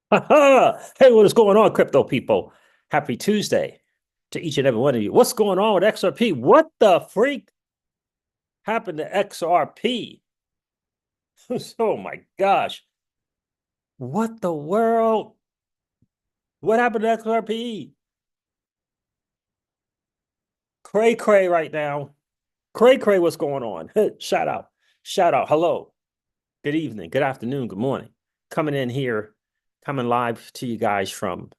Hey, what is going on, crypto people? Happy Tuesday to each and every one of you. What's going on with XRP? What the freak happened to XRP? Oh my gosh. What the world? What happened to XRP? Cray cray right now. Cray cray, what's going on? Shout out. Shout out. Hello. Good evening. Good afternoon. Good morning. Coming in here, coming live to you guys from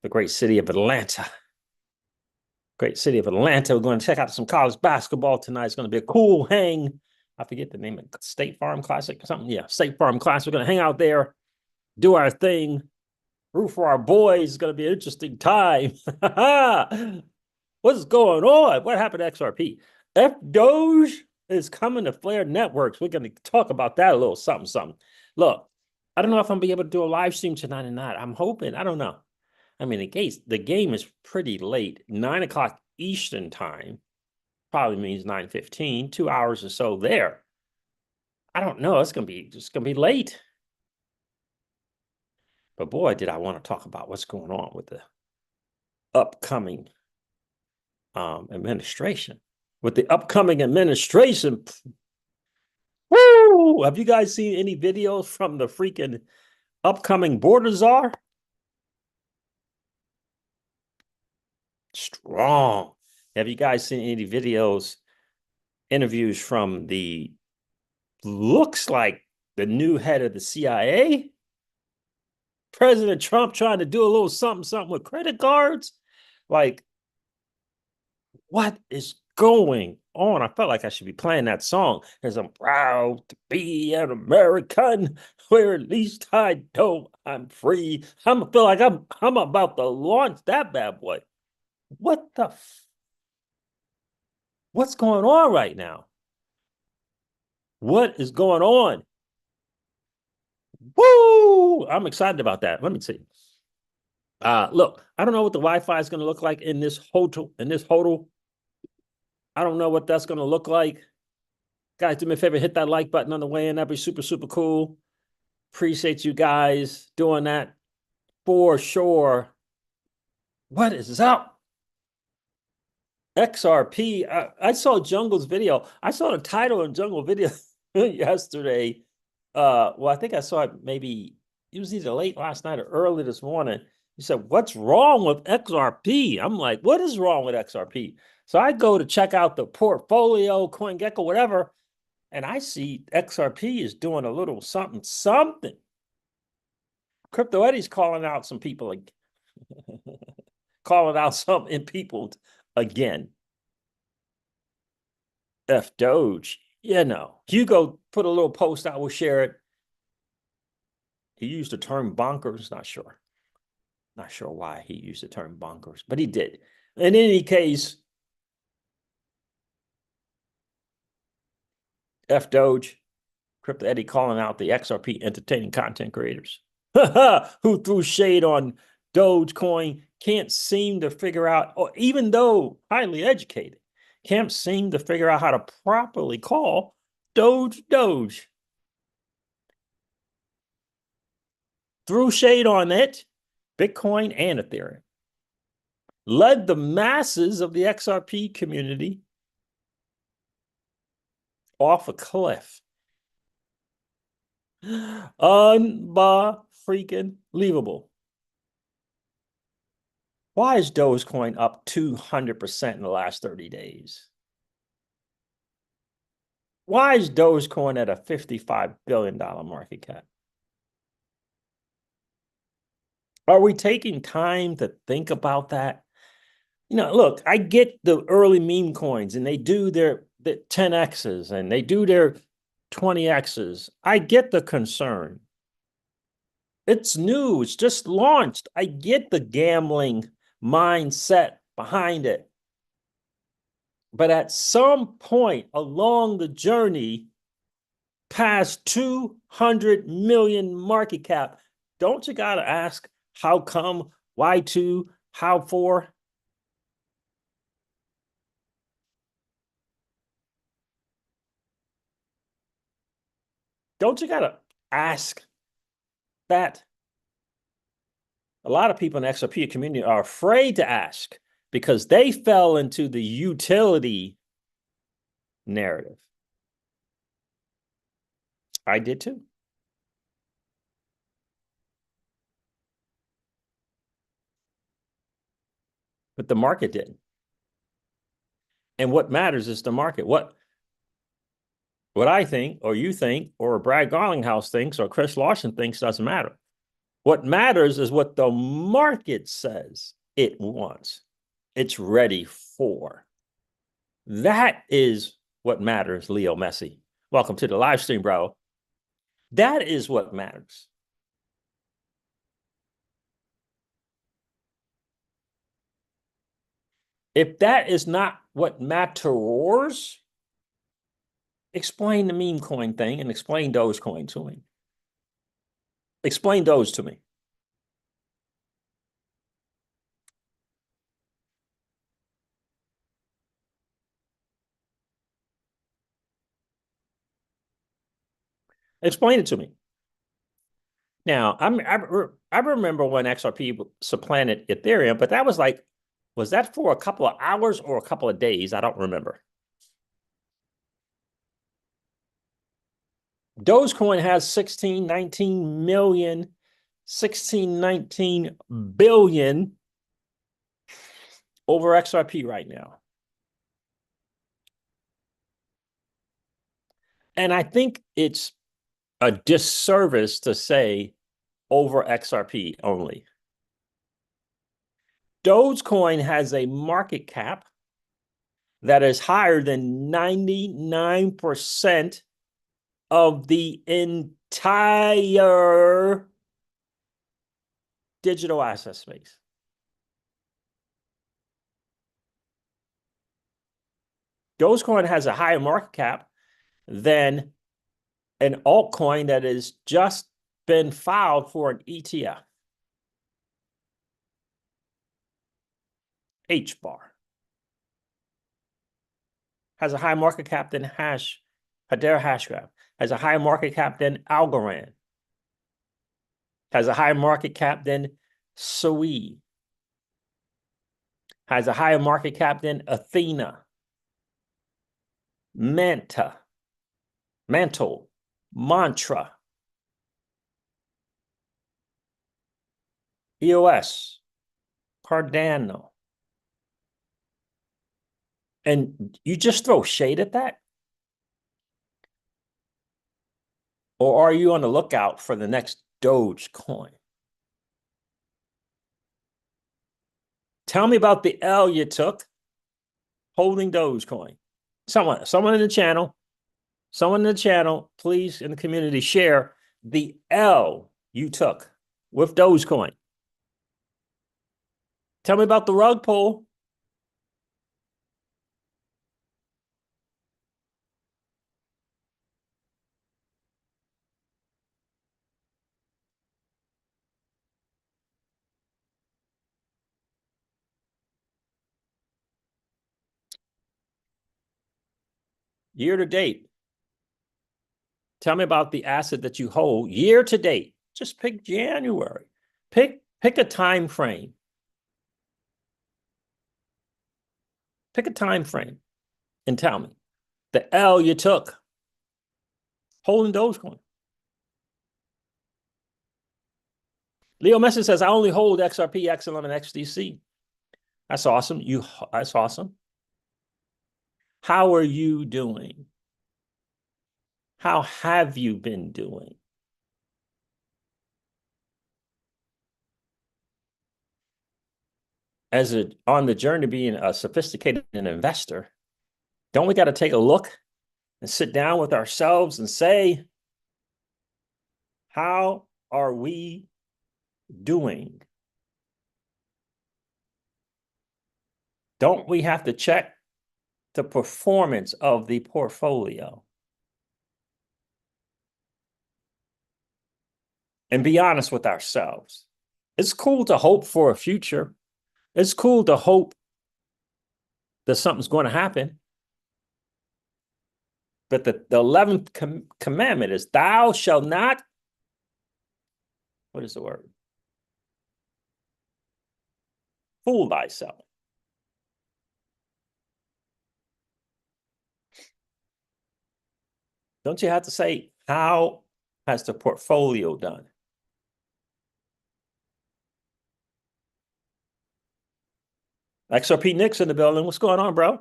the great city of Atlanta. Great city of Atlanta. We're going to check out some college basketball tonight. It's going to be a cool hang. I forget the name of it, State Farm Classic or something. Yeah, State Farm Classic. We're going to hang out there, do our thing, root for our boys. It's going to be an interesting time. What's going on? What happened to XRP? F Doge is coming to Flare Networks. We're going to talk about that a little something, something. Look, I don't know if I'm going to be able to do a live stream tonight or not. I'm hoping. I don't know. I mean, the game is pretty late, 9 o'clock Eastern time, probably means 9:15, 2 hours or so there. I don't know. It's gonna be late. But boy, did I want to talk about what's going on with the upcoming administration. With the upcoming administration, woo! Have you guys seen any videos from the freaking upcoming border czar? Strong. Have you guys seen any videos, interviews from the looks like the new head of the CIA? President Trump trying to do a little something, something with credit cards? Like, what is going on? I felt like I should be playing that song because I'm proud to be an American, where at least I know I'm free. I feel like I'm about to launch that bad boy. What the what's going on right now? What is going on? Woo! I'm excited about that. Let me see. Look, I don't know what the Wi-Fi is going to look like in this hotel. I don't know what that's going to look like. Guys, do me a favor, hit that like button on the way in. That'd be super, super cool. Appreciate you guys doing that for sure. What is up? XRP. I saw Jungle's video. I saw the title in Jungle video yesterday. Well, I think I saw it maybe it was either late last night or early this morning. He said, "What's wrong with XRP?" I'm like, "What is wrong with XRP?" So I go to check out the portfolio, CoinGecko, whatever, and I see XRP is doing a little something, something. Crypto Eddie's calling out some people, calling out some in people again. F Doge, Hugo put a little post out. We'll share it. He used the term bonkers. Not sure why he used the term bonkers, but he did. In any case, F Doge, Crypto Eddie calling out the XRP entertaining content creators who threw shade on Dogecoin, can't seem to figure out, or even though highly educated, can't seem to figure out how to properly call Doge. Threw shade on it, Bitcoin and Ethereum. Led the masses of the XRP community off a cliff. Freaking believable. Why is Dogecoin up 200% in the last 30 days? Why is Dogecoin at a $55 billion market cap? Are we taking time to think about that? Look, I get the early meme coins and they do their 10Xs and they do their 20Xs. I get the concern. It's new, it's just launched. I get the gambling mindset behind it. But at some point along the journey, past 200 million market cap, don't you got to ask how come, why two, how for? Don't you got to ask that? a lot of people in the XRP community are afraid to ask because they fell into the utility narrative. I did too. But the market didn't. And what matters is the market. What I think, or you think, or Brad Garlinghouse thinks, or Chris Larson thinks doesn't matter. What matters is what the market says it wants, it's ready for. That is what matters, Leo Messi. Welcome to the live stream, bro. That is what matters. If that is not what matters, explain the meme coin thing and explain Dogecoin to me. Explain those to me. Explain it to me. Now, I remember when XRP supplanted Ethereum, but that was like, was that for a couple of hours or a couple of days? I don't remember. Dogecoin has 19 million, 19 billion over XRP right now. And I think it's a disservice to say over XRP only. Dogecoin has a market cap that is higher than 99% of the entire digital asset space. Dogecoin has a higher market cap than an altcoin that has just been filed for an ETF. HBAR has a higher market cap than Hedera Hashgraph, has a higher market cap than Algorand, has a higher market cap than Sui, has a higher market cap than Athena, Mantle, Mantra, EOS, Cardano. And you just throw shade at that? Or are you on the lookout for the next Dogecoin? Tell me about the L you took holding Dogecoin. Someone in the channel, please, in the community, share the L you took with Dogecoin. Tell me about the rug pull. Year to date. Tell me about the asset that you hold year to date. Just pick January. Pick a time frame. Pick a time frame and tell me the L you took holding Dogecoin. Leo Messi says, I only hold XRP, XLM, and XDC. That's awesome. That's awesome. How are you doing? How have you been doing? On the journey to being a sophisticated investor, don't we got to take a look and sit down with ourselves and say, how are we doing? Don't we have to check the performance of the portfolio? And be honest with ourselves. It's cool to hope for a future. It's cool to hope that something's going to happen. But the 11th commandment is, thou shalt not, what is the word? fool thyself. Don't you have to say, how has the portfolio done? XRP Nick's in the building. What's going on, bro?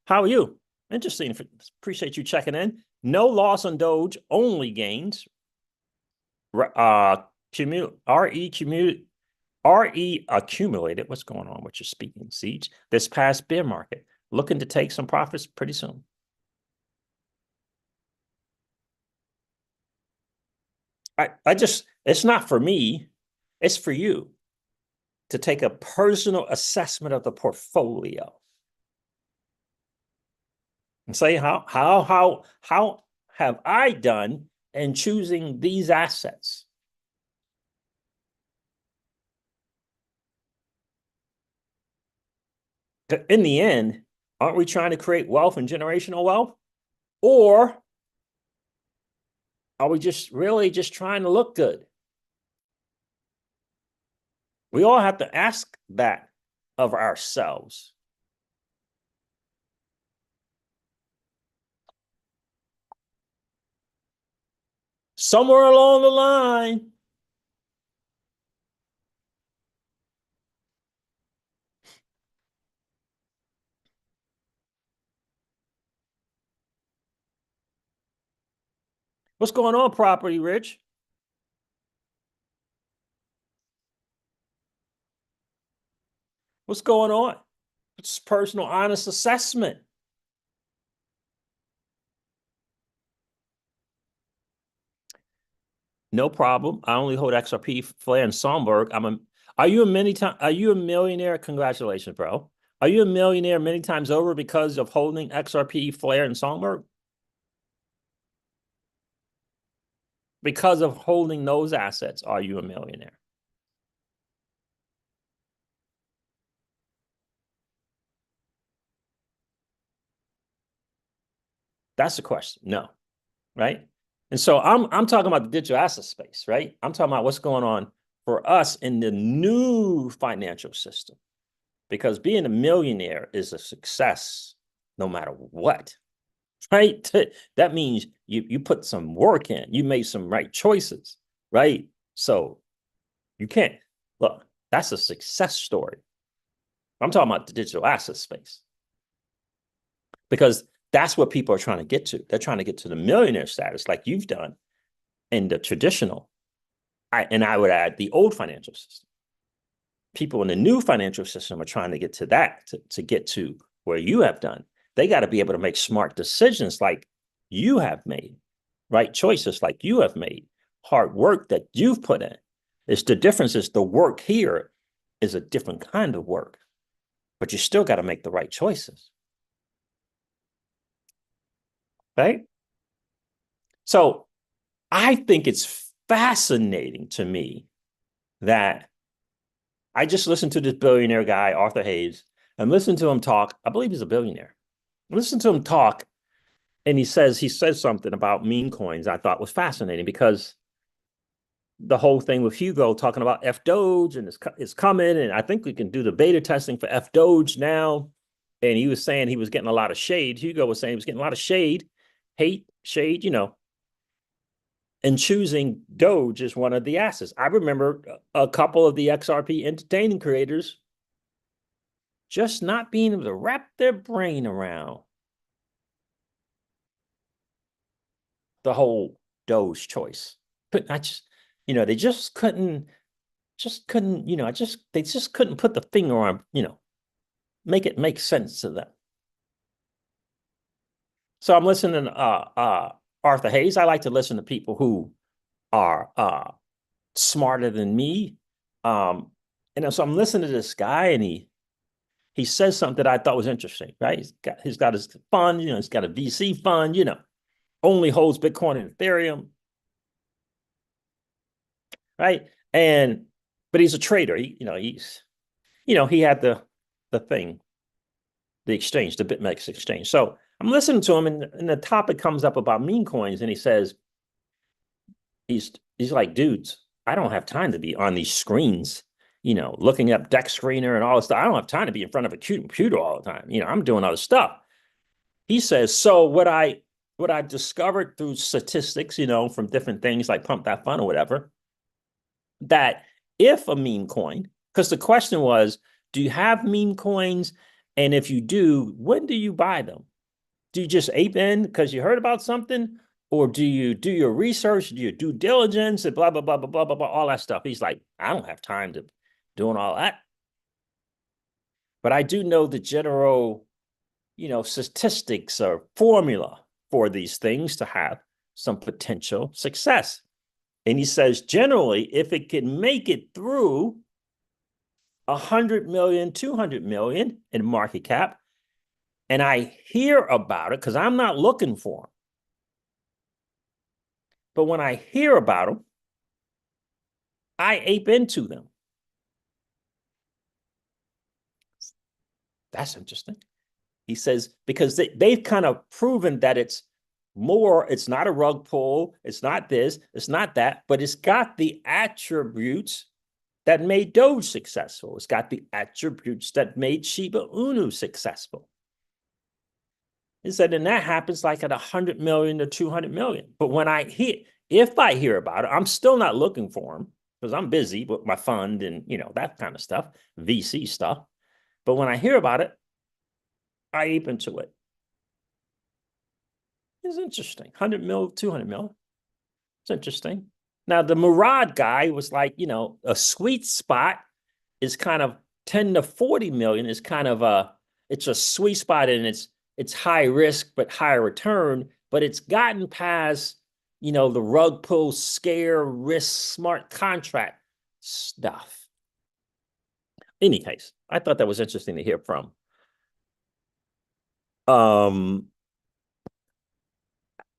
How are you? Interesting. Appreciate you checking in. No loss on Doge, only gains. RE accumulated. What's going on with your speaking, Siege? This past bear market, looking to take some profits pretty soon. It's not for me, it's for you to take a personal assessment of the portfolio and say, how have I done in choosing these assets? In the end, aren't we trying to create wealth and generational wealth? Or are we just really just trying to look good? We all have to ask that of ourselves. Somewhere along the line, what's going on, Property Rich? What's going on? It's personal, honest assessment. No problem. I only hold XRP, Flair, and Sonberg. Are you a millionaire? Congratulations, bro. Are you a millionaire many times over because of holding XRP, Flair, and Sonberg? Because of holding those assets, are you a millionaire? That's the question. No, right? And so I'm talking about the digital asset space, right? I'm talking about what's going on for us in the new financial system. Because being a millionaire is a success no matter what, right? That means you put some work in, you made some right choices, right? So you can't, look, that's a success story. I'm talking about the digital asset space. Because that's what people are trying to get to. They're trying to get to the millionaire status like you've done in the traditional, and I would add the old financial system. People in the new financial system are trying to get to that, to get to where you have done. They got to be able to make smart decisions like you have made, right choices like you have made, hard work that you've put in. It's the difference is the work here is a different kind of work, but you still got to make the right choices. Right? So I think it's fascinating to me that I just listened to this billionaire guy, Arthur Hayes, and listened to him talk. I believe he's a billionaire. Listen to him talk, and he says something about meme coins I thought was fascinating, because the whole thing with Hugo talking about F Doge and it's coming, and I think we can do the beta testing for F Doge now. And he was saying he was getting a lot of shade. Hugo was saying he was getting a lot of shade, hate, shade, and choosing Doge is one of the assets. I remember a couple of the XRP entertaining creators just not being able to wrap their brain around the whole Doge choice. But they just couldn't, they just couldn't put the finger on, make it make sense to them. So I'm listening to Arthur Hayes. I like to listen to people who are smarter than me. So I'm listening to this guy, and he says something that I thought was interesting, right? He's got his fund, he's got a VC fund, only holds Bitcoin and Ethereum, right? But he's a trader. He had the thing, the exchange, the BitMEX exchange. So I'm listening to him, and the topic comes up about meme coins, and he says, he's like, dudes, I don't have time to be on these screens looking up deck screener and all this stuff. I don't have time to be in front of a computer all the time. I'm doing other stuff. He says, so what I've discovered through statistics, from different things like Pump That Fun or whatever, that if a meme coin, because the question was, do you have meme coins? And if you do, when do you buy them? Do you just ape in because you heard about something? Or do you do your research, do you due diligence, and blah, blah, blah, blah, blah, blah, blah, all that stuff? He's like, I don't have time to doing all that. But I do know the general, statistics or formula for these things to have some potential success. And he says, generally, if it can make it through 100 million, 200 million in market cap, and I hear about it because I'm not looking for them. But when I hear about them, I ape into them. That's interesting. He says, because they've kind of proven that it's not a rug pull, it's not this, it's not that, but it's got the attributes that made Doge successful. It's got the attributes that made Shiba Inu successful. He said, and that happens like at 100 million to 200 million. But if I hear about it, I'm still not looking for them because I'm busy with my fund and, that kind of stuff, VC stuff. But when I hear about it, I ape into it. It's interesting. 100 mil, 200 mil. It's interesting. Now, the Murad guy was like, a sweet spot is kind of 10 to 40 million is kind of it's a sweet spot, and it's high risk, but higher return, but it's gotten past, the rug pull, scare, risk, smart contract stuff. In any case, I thought that was interesting to hear from.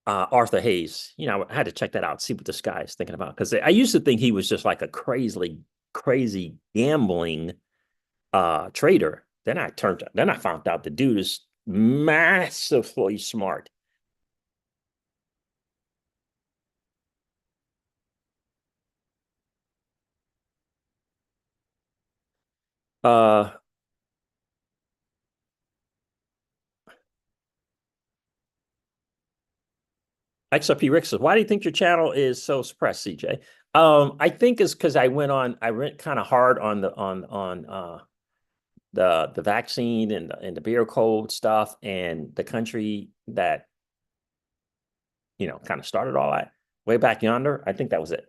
Arthur Hayes. I had to check that out, see what this guy is thinking about, because I used to think he was just like a crazy gambling trader. Then I found out the dude is massively smart. XRP Rick says, why do you think your channel is so suppressed, CJ? I think it's because I went kind of hard on the vaccine and the beer code stuff and the country that kind of started all that way back yonder. I think that was it.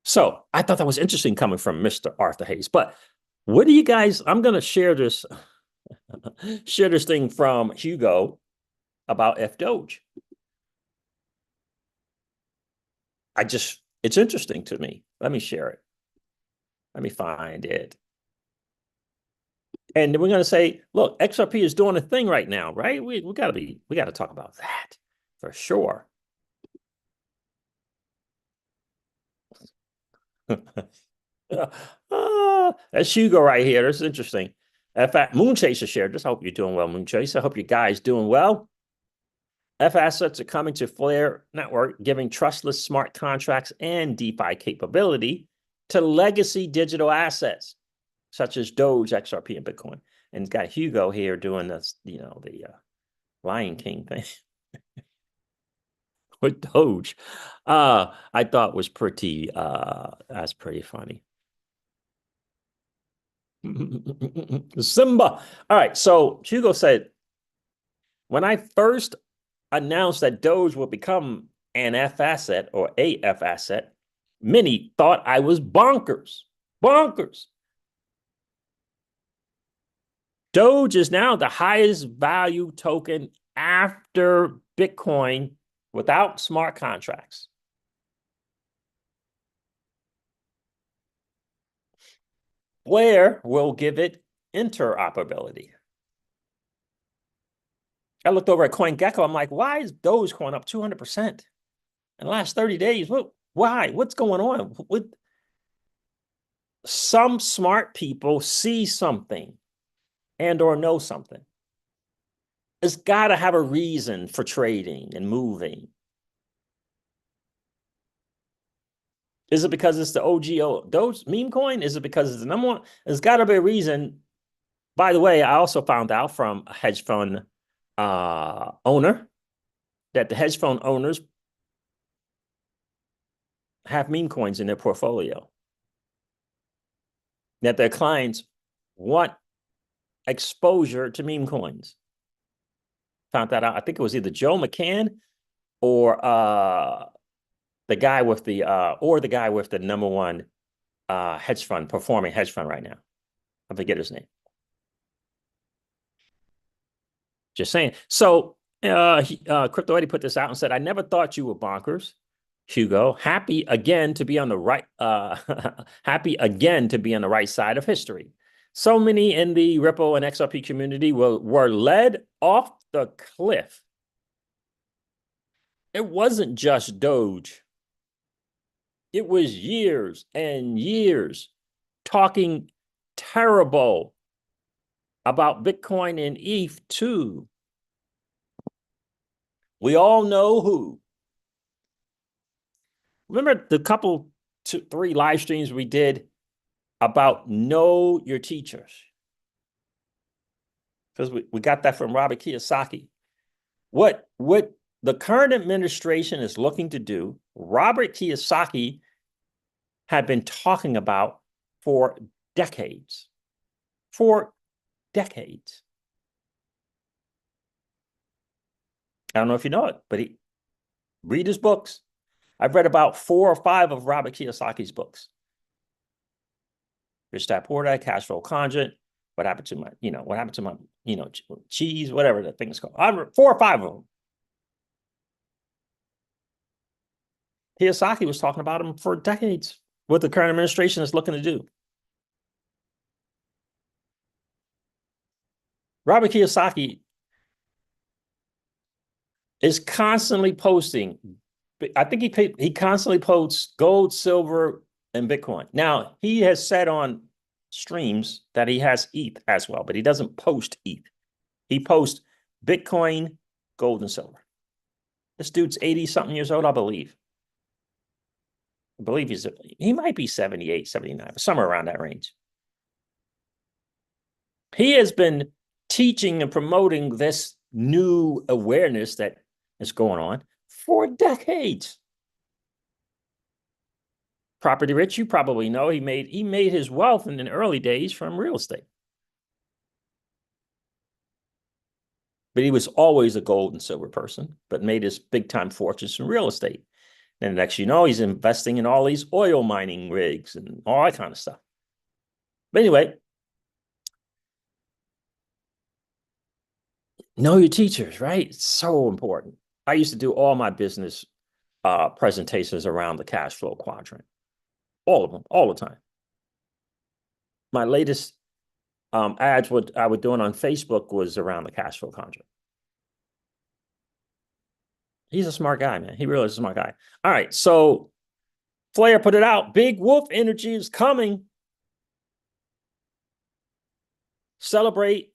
So I thought that was interesting coming from Mr. Arthur Hayes. But what do you guys? I'm going to share this thing from Hugo about Doge. It's interesting to me. Let me share it. Let me find it. And we're going to say, look, XRP is doing a thing right now, right? We got to talk about that for sure. That's Hugo right here. This is interesting. Moonchaser shared this. I hope you're doing well, Moonchaser. I hope you guys doing well. FAssets are coming to Flare Network, giving trustless smart contracts and DeFi capability to legacy digital assets, such as Doge, XRP, and Bitcoin. And it's got Hugo here doing this, the Lion King thing with Doge. I thought was that's pretty funny. Simba. All right. So Hugo said, when I first announced that Doge will become an FAsset or a FAsset, many thought I was bonkers. Bonkers. Doge is now the highest value token after Bitcoin without smart contracts. Flare will give it interoperability. I looked over at CoinGecko. I'm like, why is Dogecoin up 200% in the last 30 days? Why? What's going on? Some smart people see something and or know something. It's got to have a reason for trading and moving. Is it because it's the OGO Doge meme coin? Is it because it's the number one? There's got to be a reason. By the way, I also found out from a hedge fund owner that the hedge fund owners have meme coins in their portfolio, that their clients want exposure to meme coins. Found that out. I think it was either Joe McCann or the guy with the number one hedge fund, performing hedge fund right now. I forget his name. Just saying. So Crypto Eddie put this out and said, I never thought you were bonkers, Hugo. Happy again to be on the right happy again to be on the right side of history. So many in the Ripple and XRP community were led off the cliff. It wasn't just Doge. It was years and years talking terrible about Bitcoin and ETH too. We all know who. Remember the couple, 3 live streams we did about know your teachers? Because we got that from Robert Kiyosaki. What the current administration is looking to do, Robert Kiyosaki had been talking about for decades. For decades. I don't know if you know it, but read his books. I've read about 4 or 5 of Robert Kiyosaki's books. Rich Dad Poor Dad, Cash Flow Conjure, what happened to my, cheese, whatever the thing is called. I read 4 or 5 of them. Kiyosaki was talking about them for decades, what the current administration is looking to do. Robert Kiyosaki is constantly posting. I think he constantly posts gold, silver, and Bitcoin. Now, he has said on streams that he has ETH as well, but he doesn't post ETH. He posts Bitcoin, gold, and silver. This dude's 80-something years old, I believe. I believe he might be 78, 79, somewhere around that range. He has been teaching and promoting this new awareness that is going on for decades. Property rich, you probably know, he made his wealth in the early days from real estate. But he was always a gold and silver person, but made his big time fortunes from real estate. And next you know, he's investing in all these oil mining rigs and all that kind of stuff. But anyway, know your teachers, right? It's so important. I used to do all my business presentations around the cash flow quadrant. All of them, all the time. My latest ads, what I was doing on Facebook was around the cash flow quadrant. He's a smart guy, man. He really is a smart guy. All right, so Flair put it out. Big Wolf energy is coming. Celebrate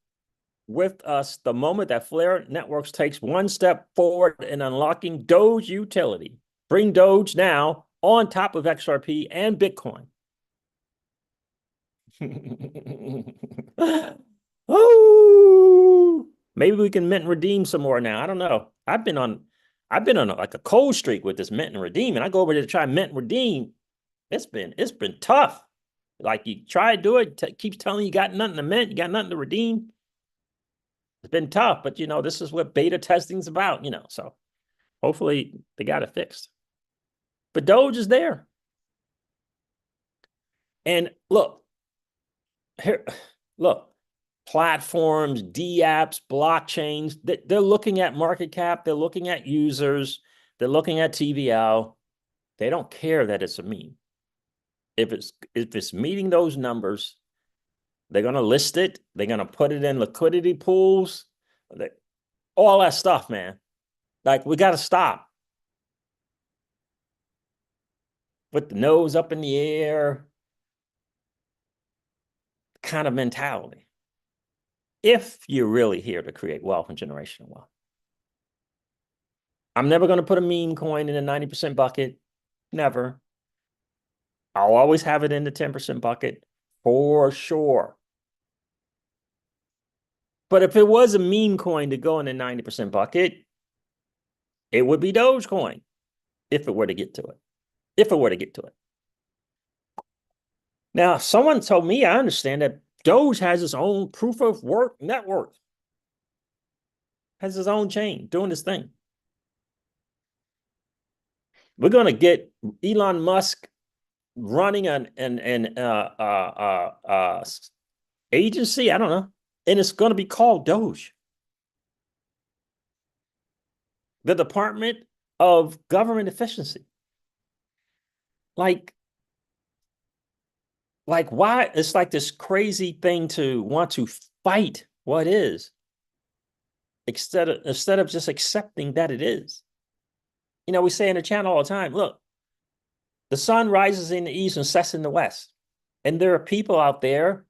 with us the moment that Flair Networks takes one step forward in unlocking Doge utility. Bring Doge now on top of XRP and Bitcoin. Oh, maybe we can mint and redeem some more now. I don't know. I've been on like a cold streak with this mint and redeem, and I go over there to try mint and redeem. It's been tough. Like you try to do it, keeps telling you got nothing to mint, you got nothing to redeem. It's been tough, but this is what beta testing's about, so hopefully they got it fixed. But Doge is there. And look, platforms, D-apps, blockchains, they're looking at market cap, they're looking at users, they're looking at TVL. They don't care that it's a meme. If it's meeting those numbers, they're going to list it. They're going to put it in liquidity pools, all that stuff, man. Like, we got to stop with the nose up in the air kind of mentality. If you're really here to create wealth and generational wealth. I'm never going to put a meme coin in a 90% bucket. Never. I'll always have it in the 10% bucket for sure. But if it was a meme coin to go in the 90% bucket, it would be Dogecoin if it were to get to it. If it were to get to it. Now, someone told me, I understand that Doge has its own proof of work network, has its own chain doing this thing. We're going to get Elon Musk running an agency, I don't know, and it's going to be called Doge. The Department of Government Efficiency. Like why? It's like this crazy thing to want to fight what is instead of just accepting that it is. You know, we say in the channel all the time, look, the sun rises in the east and sets in the west. And there are people out there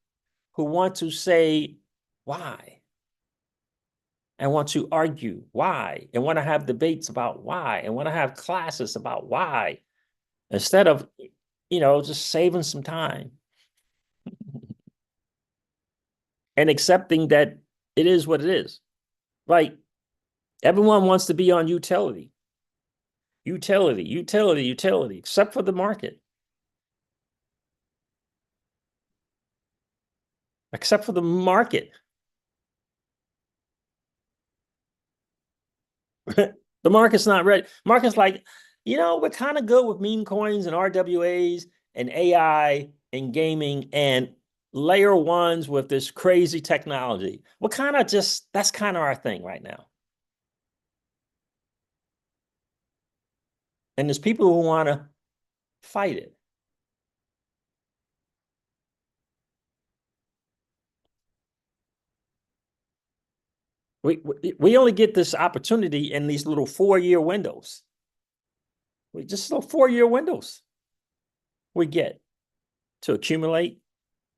who want to say why and want to argue why and want to have debates about why and want to have classes about why instead of, you know, just saving some time and accepting that it is what it is. Like everyone wants to be on utility, except for the market. Except for the market. The market's not ready. Market's like, you know, we're kind of good with meme coins and RWAs and AI and gaming and layer ones with this crazy technology. We're kind of just, that's kind of our thing right now. And there's people who want to fight it. We only get this opportunity in these little 4-year windows. We just little 4-year windows we get to accumulate,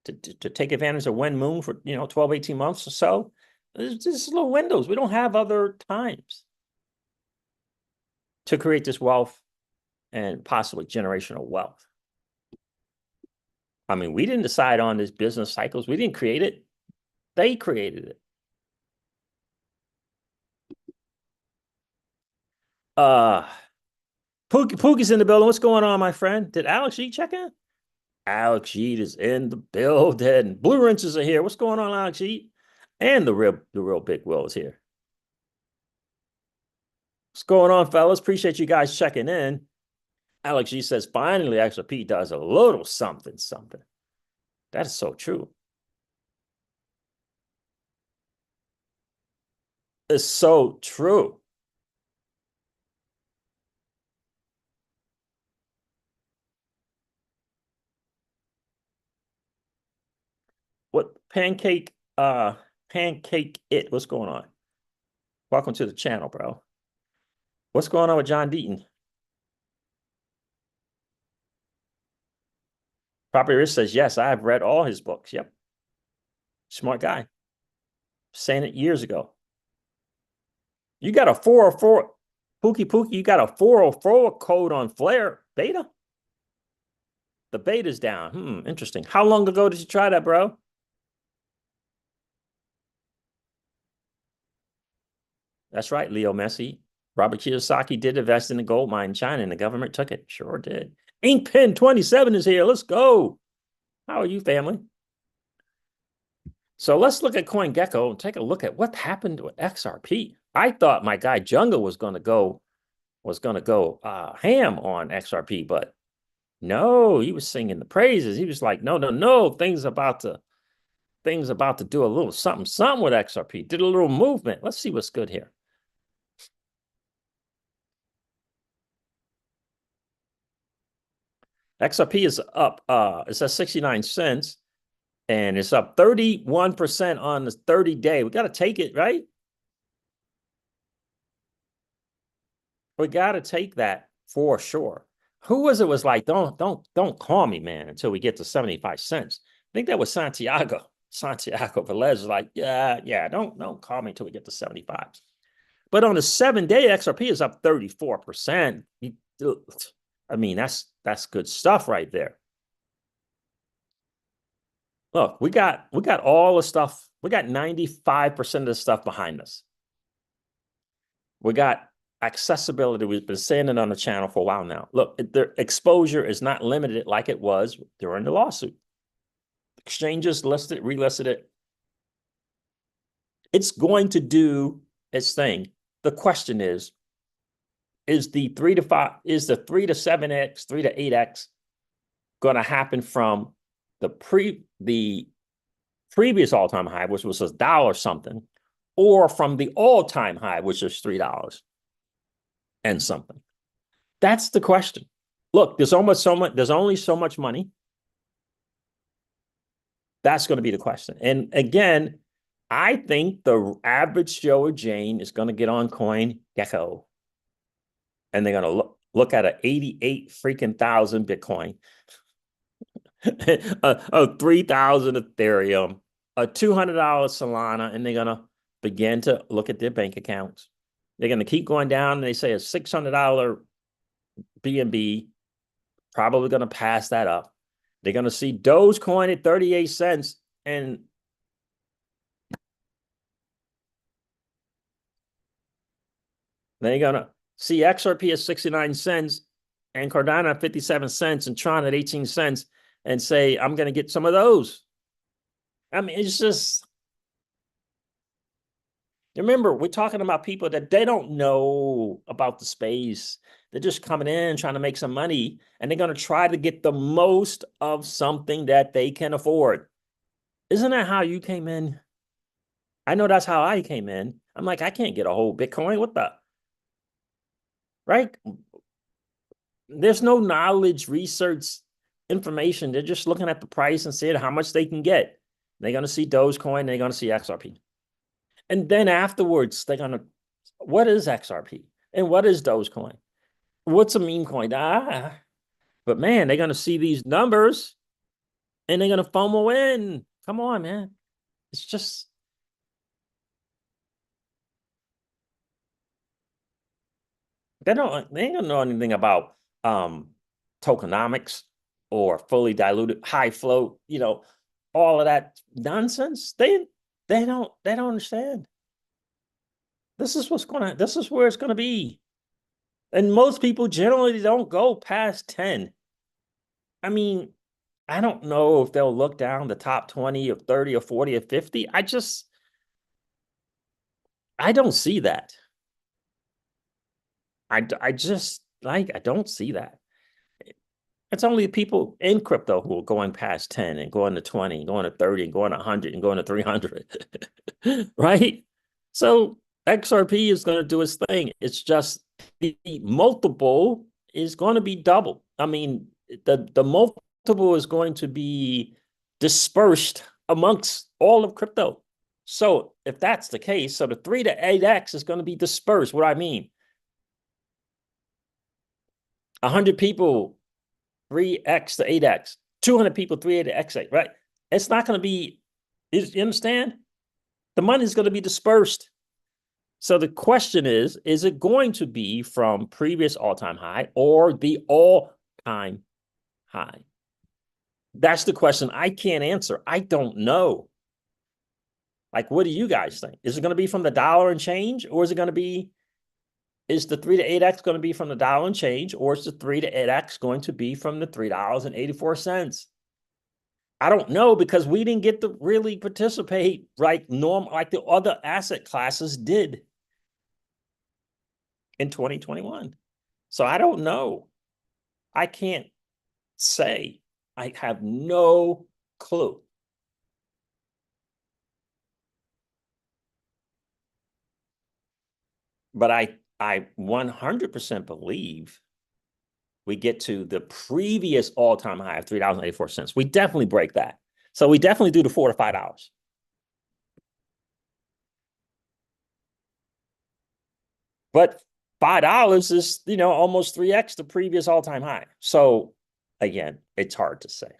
to take advantage of Wen Moon for, you know, 12, 18 months or so. There's just little windows. We don't have other times to create this wealth and possibly generational wealth. I mean, we didn't decide on this business cycles. We didn't create it. They created it. Pookie's in the building. What's going on, my friend? Did Alex G check in? Alex Yeet is in the building. Blue Wrenches are here. What's going on, Alex Yeet? And the real big Will is here. What's going on, fellas? Appreciate you guys checking in. Alex G says, finally, XRP does a little something. That is so true. It's so true. What pancake it? What's going on? Welcome to the channel, bro. What's going on with John Deaton? Property Risk says, yes, I have read all his books. Yep. Smart guy. Saying it years ago. You got a 404, Pookie, you got a 404 code on Flare beta? The beta's down. Interesting. How long ago did you try that, bro? That's right, Leo Messi. Robert Kiyosaki did invest in the gold mine in China, and the government took it. Sure did. Inkpen 27 is here. Let's go. How are you, family? So let's look at CoinGecko and take a look at what happened with XRP. I thought my guy Jungle was going to go ham on XRP, but no, he was singing the praises. He was like, no, things about to do a little something with XRP. Did a little movement. Let's see what's good here. XRP is up. It's at 69 cents, and it's up 31% on the 30-day. We got to take it, right? We got to take that for sure. Who was it was like, don't call me, man, until we get to 75 cents. I think that was Santiago Velez was like, yeah, don't call me until we get to 75. But on the 7-day, XRP is up 34%. I mean, that's good stuff right there. Look, we got all the stuff. We got 95% of the stuff behind us. We got accessibility. We've been saying it on the channel for a while now. Look, the exposure is not limited like it was during the lawsuit. Exchanges listed, relisted it. It's going to do its thing. The question is the 3 to 5, is the 3 to 7x, 3 to 8x going to happen from the previous all-time high, which was $1 something, or from the all-time high, which is $3 and something? That's the question. Look, there's only so much money. That's going to be the question. And again, I think the average Joe or Jane is going to get on CoinGecko, and they're going to look at an 88 freaking thousand Bitcoin, a 3,000 Ethereum, a $200 Solana, and they're going to begin to look at their bank accounts. They're going to keep going down. And they say a $600 BNB, probably going to pass that up. They're going to see Dogecoin at 38 cents, and they're going to see XRP at 69 cents and Cardano at 57 cents and Tron at 18 cents and say, I'm going to get some of those. I mean, it's just, remember, we're talking about people that they don't know about the space. They're just coming in trying to make some money, and they're going to try to get the most of something that they can afford. Isn't that how you came in? I know that's how I came in. I'm like, I can't get a whole Bitcoin. What the? Right? There's no knowledge, research, information. They're just looking at the price and seeing how much they can get. They're going to see Dogecoin. They're going to see XRP. And then afterwards, they're going to, what is XRP? And what is Dogecoin? What's a meme coin? But man, they're going to see these numbers and they're going to FOMO in. Come on, man. It's just, they ain't gonna know anything about tokenomics or fully diluted high float, all of that nonsense. They don't understand. This is where it's gonna be. And most people generally don't go past 10. I mean, I don't know if they'll look down the top 20 or 30 or 40 or 50. I don't see that. I don't see that. It's only people in crypto who are going past 10 and going to 20 and going to 30 and going to 100 and going to 300, right? So XRP is going to do its thing. It's just the multiple is going to be double. I mean, the multiple is going to be dispersed amongst all of crypto. So if that's the case, so the 3 to 8x is going to be dispersed. What do I mean? 100 people, 3x to 8x, 200 people, 3 to x8, right? It's not going to be, you understand? The money is going to be dispersed. So the question is it going to be from previous all-time high or the all-time high? That's the question I can't answer. I don't know. Like, what do you guys think? Is it going to be from the dollar and change, or is it going to be, is the 3 to 8x going to be from the dollar and change, or is the 3 to 8x going to be from the $3.84? I don't know, because we didn't get to really participate like the other asset classes did in 2021. So I don't know. I can't say. I have no clue. But I 100% believe we get to the previous all-time high of $3.84. We definitely break that. So we definitely do the $4 to $5. But $5 is, almost 3x the previous all-time high. So again, it's hard to say.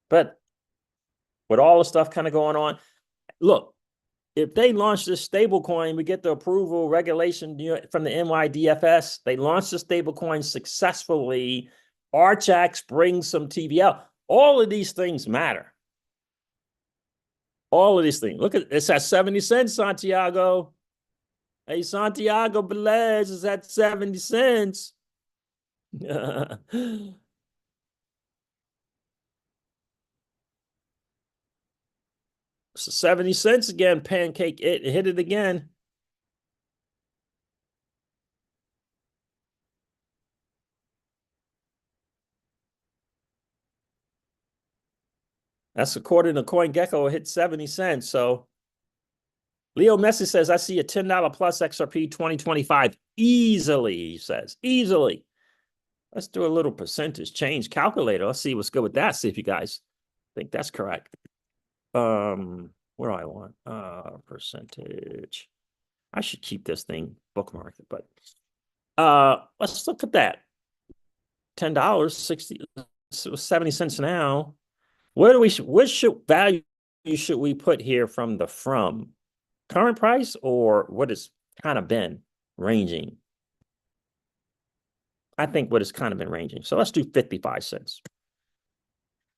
But with all the stuff kind of going on, look, if they launch this stable coin, we get the approval regulation from the NYDFS. They launch the stable coin successfully. Archax brings some TVL. All of these things matter. All of these things. Look at it's at 70 cents, Santiago. Hey, Santiago Velez is at 70 cents. 70 cents again, pancake. It hit it again. That's according to CoinGecko, it hit 70 cents. So Leo Messi says, I see a $10 plus XRP 2025 easily, he says. Easily. Let's do a little percentage change calculator. Let's see what's good with that. See if you guys think that's correct. What do I want? Percentage. I should keep this thing bookmarked, but let's look at that. $10, 60, 70 cents now. What value should we put here from the current price or what it's kind of been ranging? I think what it's kind of been ranging. So let's do 55 cents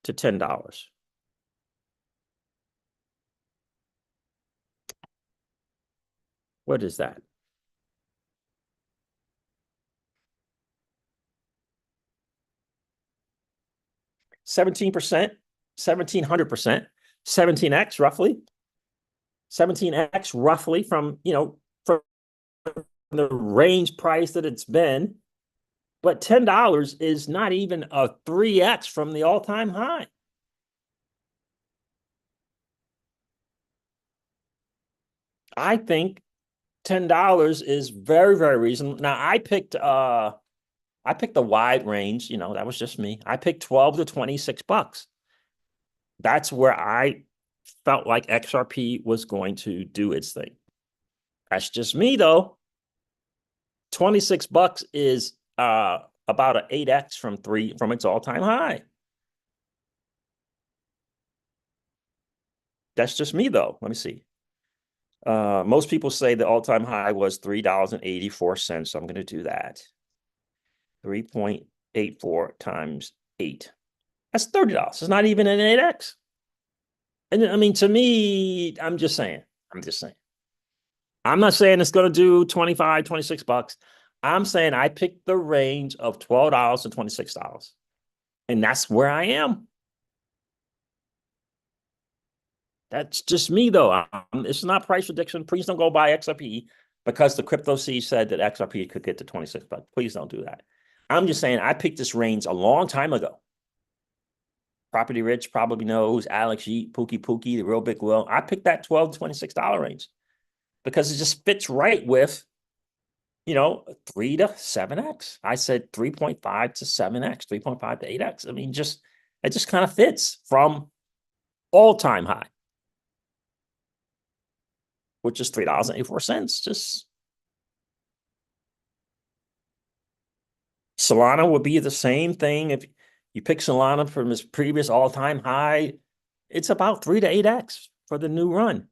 to $10. What is that? %, 1,700%, 17x roughly. 17x roughly from, from the range price that it's been. But $10 is not even a 3x from the all-time high. I think $10 is very, very reasonable. Now I picked a wide range, that was just me. I picked 12 to 26 bucks. That's where I felt like XRP was going to do its thing. That's just me though. 26 bucks is about an 8x from its all-time high. That's just me though. Let me see. Most people say the all-time high was $3.84. So I'm going to do that. 3.84 times 8. That's $30. It's not even an 8x. And I mean, to me, I'm just saying. I'm not saying it's going to do 25, 26 bucks. I'm saying I picked the range of $12 to $26. And that's where I am. That's just me, though. It's not price prediction. Please don't go buy XRP because the crypto C said that XRP could get to 26 bucks. Please don't do that. I'm just saying I picked this range a long time ago. Property Rich probably knows, Alex Yeet, Pookie, the Real Big Will. I picked that $12 to $26 range because it just fits right with, 3 to 7x. I said 3.5 to 7x, 3.5 to 8x. I mean, it just kind of fits from all-time high, which is $3.84. Just Solana would be the same thing. If you pick Solana from its previous all-time high, it's about 3 to 8x for the new run.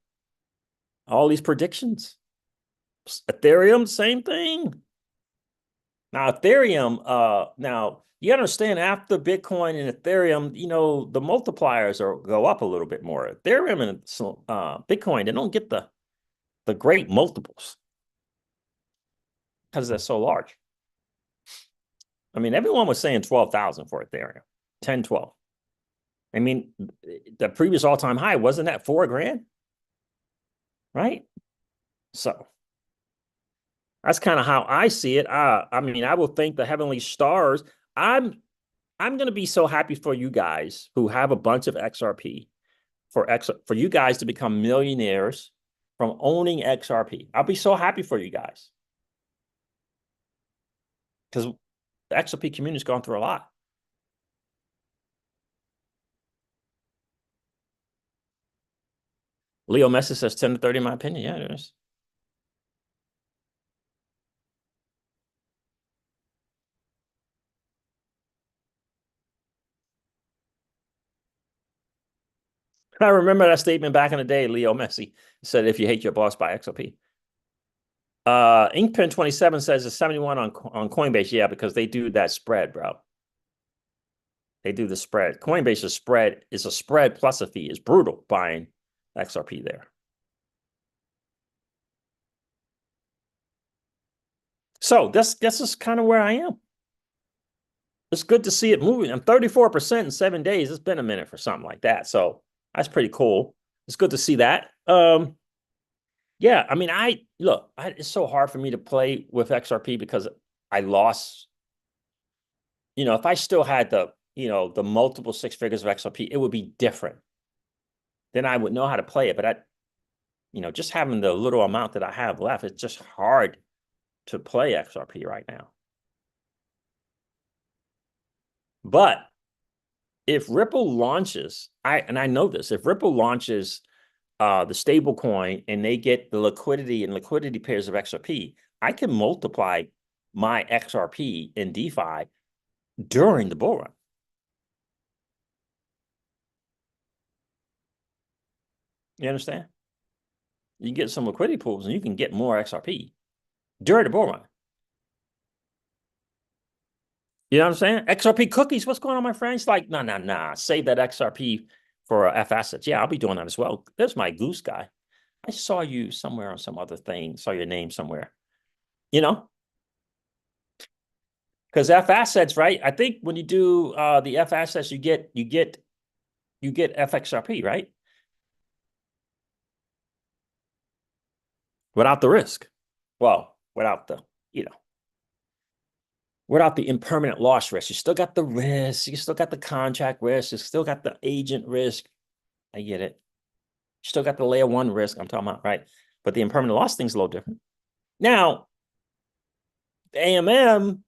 All these predictions. Ethereum, same thing. Now, Ethereum, now you understand after Bitcoin and Ethereum, the multipliers go up a little bit more. Ethereum and Bitcoin, they don't get the great multiples because they're so large. I mean, everyone was saying 12,000 for Ethereum, 10, 12. I mean, the previous all-time high, wasn't that $4,000? Right? So that's kind of how I see it. I mean, I will thank the heavenly stars. I'm going to be so happy for you guys who have a bunch of XRP for you guys to become millionaires from owning XRP. I'll be so happy for you guys because the XRP community has gone through a lot. Leo Messi says 10 to 30 in my opinion. Yeah, it is. I remember that statement back in the day. Leo Messi said, if you hate your boss, buy XRP. Inkpen 27 says it's 71 on Coinbase. Yeah, because they do that spread, bro. They do the spread. Coinbase's spread is a spread plus a fee. It's brutal buying XRP there. So this is kind of where I am. It's good to see it moving. I'm 34% in 7 days. It's been a minute for something like that. So that's pretty cool. It's good to see that. Yeah, I mean, it's so hard for me to play with XRP because I lost. If I still had the multiple six figures of XRP, it would be different. Then I would know how to play it. But just having the little amount that I have left, it's just hard to play XRP right now. But if Ripple launches, I know this, if Ripple launches the stable coin and they get the liquidity pairs of XRP, I can multiply my XRP in DeFi during the bull run. You understand? You get some liquidity pools and you can get more XRP during the bull run. You know what I'm saying? XRP cookies. What's going on, my friends? Like, nah. Save that XRP for FAssets. Yeah, I'll be doing that as well. There's my goose guy. I saw you somewhere on some other thing. Saw your name somewhere. Because FAssets, right? I think when you do the FAssets, you get FXRP, right? Without the risk. Well, without the impermanent loss risk. You still got the risk. You still got the contract risk. You still got the agent risk. I get it. You still got the layer one risk I'm talking about, right? But the impermanent loss thing's a little different. Now, the AMM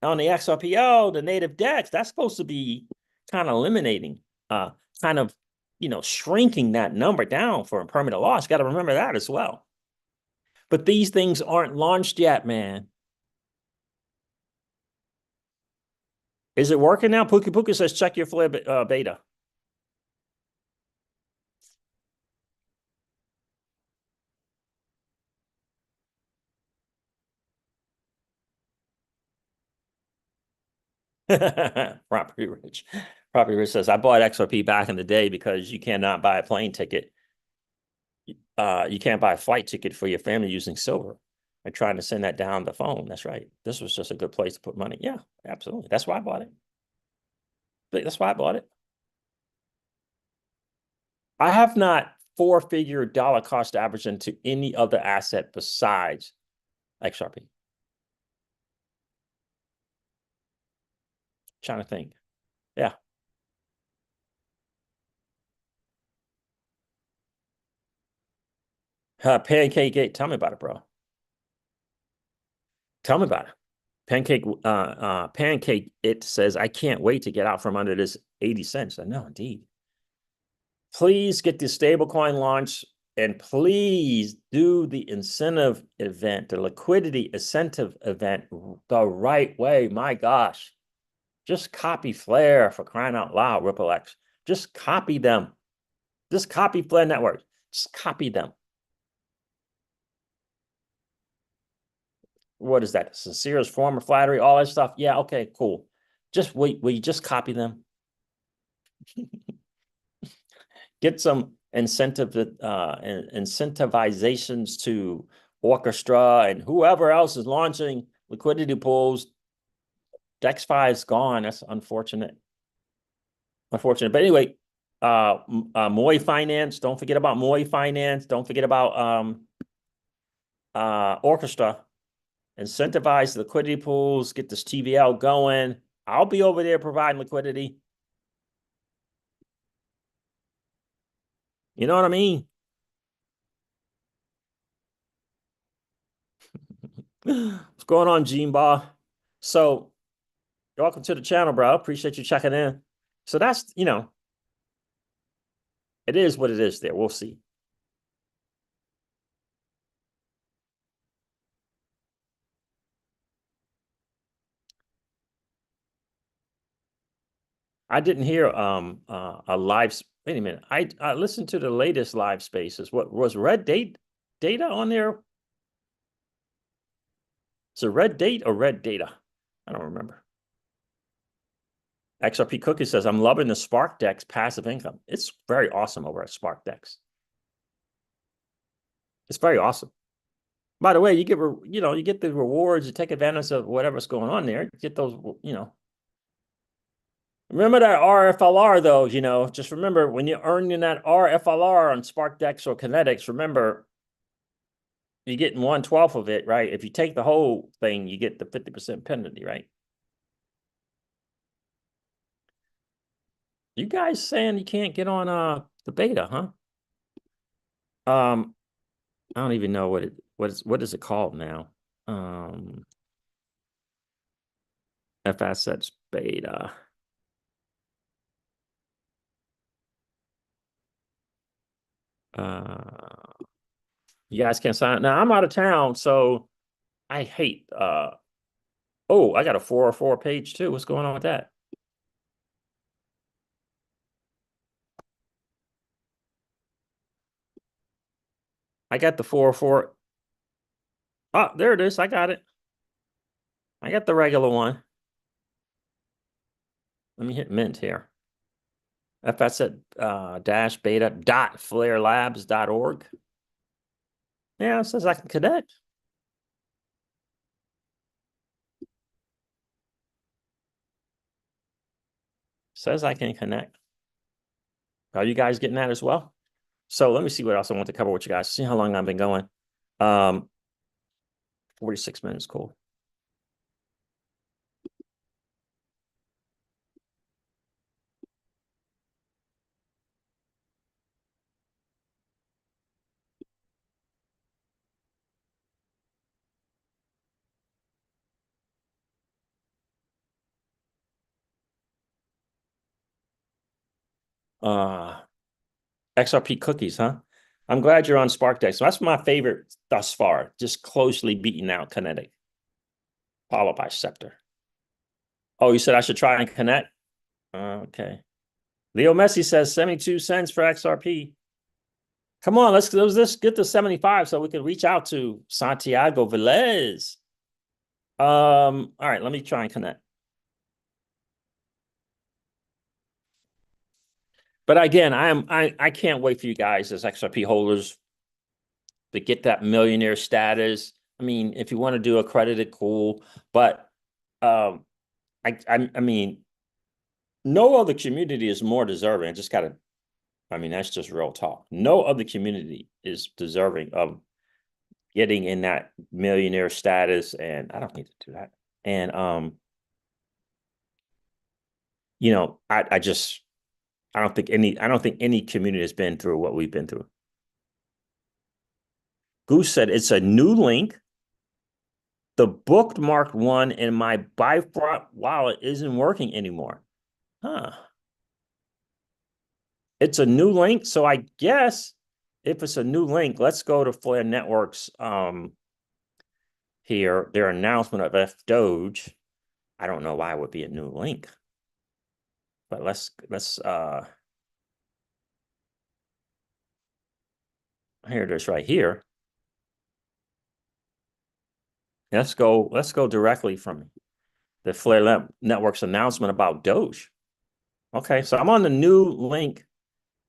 on the XRPO, the native DEX, that's supposed to be kind of eliminating, shrinking that number down for impermanent loss. Got to remember that as well. But these things aren't launched yet, man. Is it working now? Pookie Pookie says, check your flare beta. Property Rich. Property Rich says, I bought XRP back in the day because you cannot buy a plane ticket. You can't buy a flight ticket for your family using silver. I'm trying to send that down the phone. That's right. This was just a good place to put money. Yeah, absolutely. That's why I bought it. That's why I bought it. I have not four-figure dollar cost average into any other asset besides XRP. Trying to think. Yeah. Pancake, tell me about it, bro. Tell me about it. Pancake, it says, I can't wait to get out from under this 80 cents. I know, indeed. Please get the stablecoin launch and please do the incentive event, the liquidity incentive event the right way. My gosh. Just copy Flare for crying out loud, RippleX. Just copy them. Just copy Flare Network. Just copy them. What is that? Sincerest form of flattery, all that stuff. Yeah, okay, cool. Just wait, will you just copy them? Get some incentivizations to Orchestra and whoever else is launching liquidity pools. DexFi is gone. That's unfortunate. Unfortunate. But anyway, Moy Finance. Don't forget about Moy Finance. Don't forget about Orchestra. Incentivize liquidity pools. Get this TVL going. I'll be over there providing liquidity. You know what I mean? What's going on, Gene Bar? So, welcome to the channel, bro. Appreciate you checking in. So that's, it is what it is there. We'll see. I didn't hear a live. Wait a minute. I listened to the latest live spaces. What was Red Data on there? Is it Red Date or Red Data? I don't remember. XRP Cookie says, I'm loving the Spark Dex passive income. It's very awesome over at Spark Dex. It's very awesome. By the way, you get you get the rewards, you take advantage of whatever's going on there. Get those, Remember that RFLR though, just remember when you're earning that RFLR on SparkDex or Kinetics, remember you're getting 1/12 of it, right? If you take the whole thing, you get the 50% penalty, right? You guys saying you can't get on the beta, huh? I don't even know what is it called now? FAssets beta. You guys can't sign up. Now I'm out of town, so I hate oh, I got a 404 page too. What's going on with that? I got the 404. Oh, there it is. I got it. I got the regular one. Let me hit mint here. FAsset dash beta dot flarelabs.org. Yeah, it says I can connect. Says I can connect. Are you guys getting that as well? So let me see what else I want to cover with you guys. See how long I've been going. 46 minutes, cool. XRP cookies, huh? I'm glad you're on SparkDex. So that's my favorite thus far, just closely beating out Kinetic, followed by Scepter. Oh, you said I should try and connect? Okay. Leo Messi says 72 cents for XRP. Come on, let's get to 75 so we can reach out to Santiago Velez. All right, let me try and connect. But again, I can't wait for you guys as XRP holders to get that millionaire status. I mean, if you want to do accredited, cool. But I mean, no other community is more deserving. That's just real talk. No other community is deserving of getting in that millionaire status, and I don't need to do that. And I don't think any community has been through what we've been through. Goose said it's a new link. The bookmarked one in my Bifront wallet isn't working anymore. Huh. It's a new link. So I guess if it's a new link, let's go to Flare Networks here, their announcement of F Doge. I don't know why it would be a new link. But let's here it is right here. Let's go directly from the Flare Networks announcement about Doge. Okay, so I'm on the new link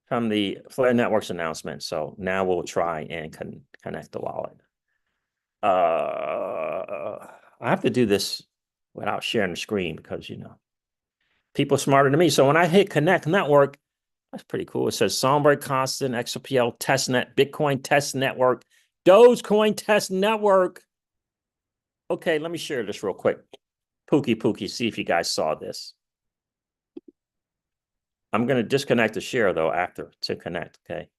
from the Flare Networks announcement. So now we'll try and connect the wallet. I have to do this without sharing the screen because people are smarter than me. So when I hit connect network, that's pretty cool. It says Songbird Constant, XRPL testnet, Bitcoin test network, Dogecoin test network. Okay, let me share this real quick. Pookie, see if you guys saw this. I'm going to disconnect the share though after to connect. Okay.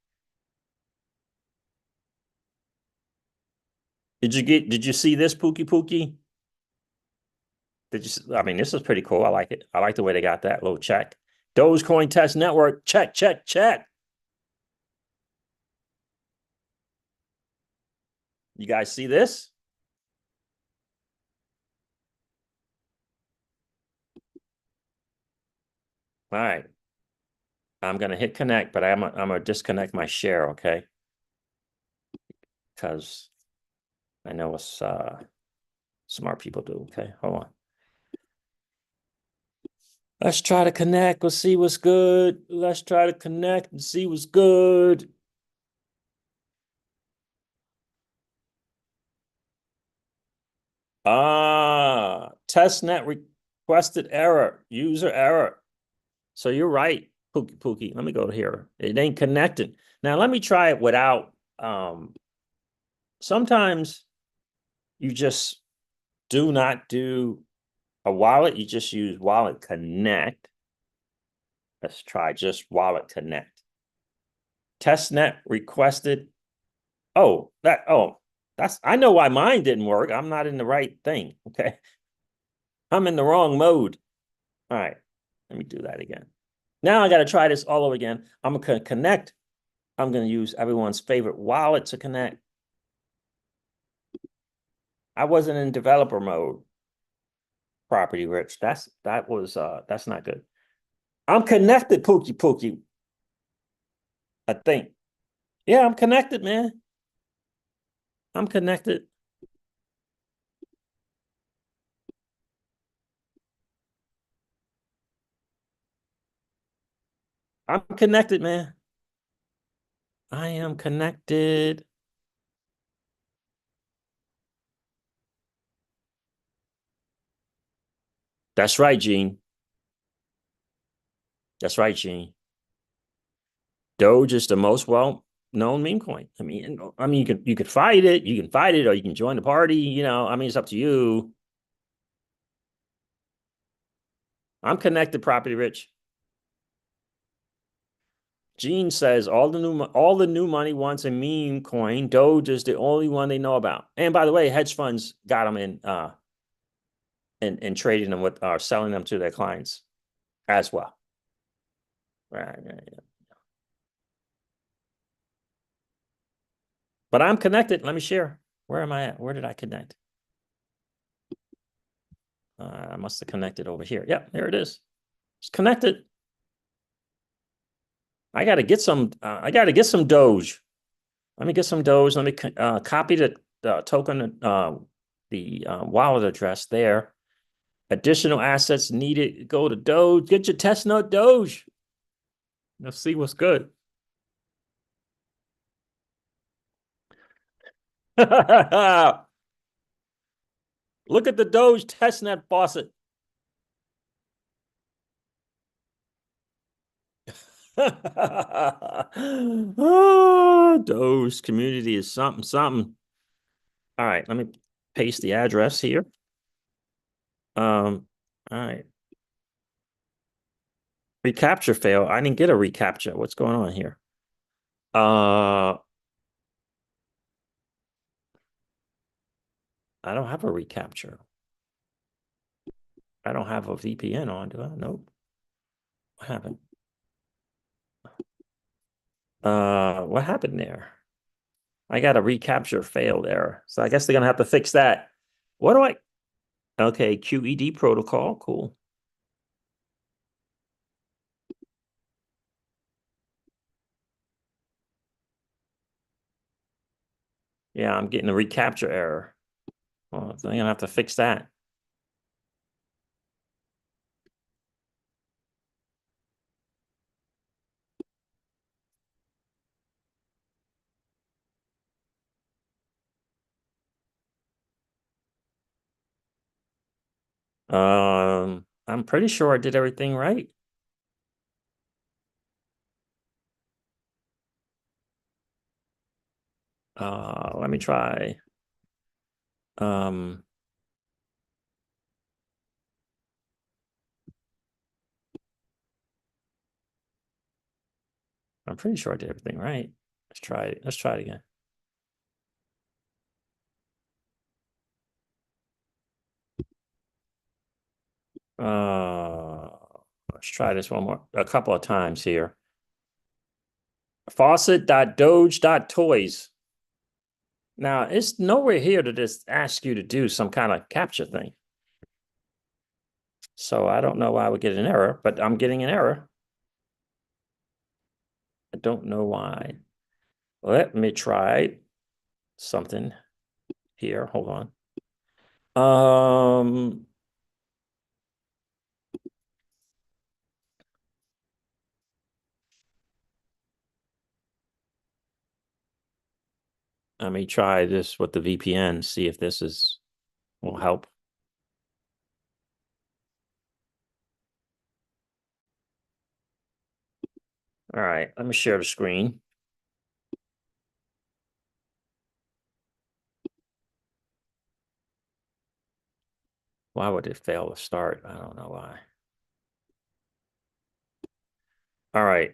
Did you see this, Pookie? I mean, this is pretty cool. I like it. I like the way they got that little check. Dogecoin test network, check. You guys see this? All right. I'm going to hit connect, but I'm going to disconnect my share, okay? Because I know what smart people do, okay? Hold on. Let's try to connect. Let's see what's good. Let's try to connect and see what's good. Testnet requested error, user error. So you're right, Pookie. Let me go here. It ain't connected. Now let me try it without. Sometimes you just do not do a wallet. You just use Wallet Connect. Let's try just Wallet Connect. Testnet requested. That's I know why mine didn't work. I'm not in the right thing. Okay. I'm in the wrong mode. All right. Let me do that again. Now I got to try this all over again. I'm going to connect. I'm going to use everyone's favorite wallet to connect. I wasn't in developer mode. Property rich. That's not good. I'm connected, Pookie. I think. Yeah, I'm connected, man. I'm connected. I'm connected, man. I am connected. That's right, Gene. That's right, Gene. Doge is the most well-known meme coin. You could fight it, or you can join the party. It's up to you. I'm connected, property rich. Gene says all the new money wants a meme coin. Doge is the only one they know about. And by the way, hedge funds got them in and trading them with selling them to their clients as well. Right. But I'm connected. Let me share. Where am I at? Where did I connect? I must have connected over here. Yeah, there it is. It's connected. I got to get some. I got to get some Doge. Let me get some Doge. Let me copy the token, the wallet address there. Additional assets needed. Go to Doge. Get your test node Doge. Let's see what's good. Look at the Doge testnet faucet. Doge community is something. All right, let me paste the address here. All right. Recapture fail. I didn't get a recapture. What's going on here? I don't have a recapture. I don't have a VPN on, do I? Nope. What happened? What happened there? I got a recapture failed error. So I guess they're gonna have to fix that. What do I? Okay, QED protocol. Cool. Yeah, I'm getting a recapture error. Well, they're gonna have to fix that. I'm pretty sure I did everything right. Let me try. Um, I'm pretty sure I did everything right. Let's try it. Let's try it again. Uh, let's try this a couple of times here. Faucet.doge.toys. Now, it's nowhere here to just ask you to do some kind of capture thing. So I don't know why I would get an error, but I'm getting an error. I don't know why. Let me try something here. Hold on. Let me try this with the VPN, see if this is will help. All right, let me share the screen. Why would it fail to start? I don't know why. All right.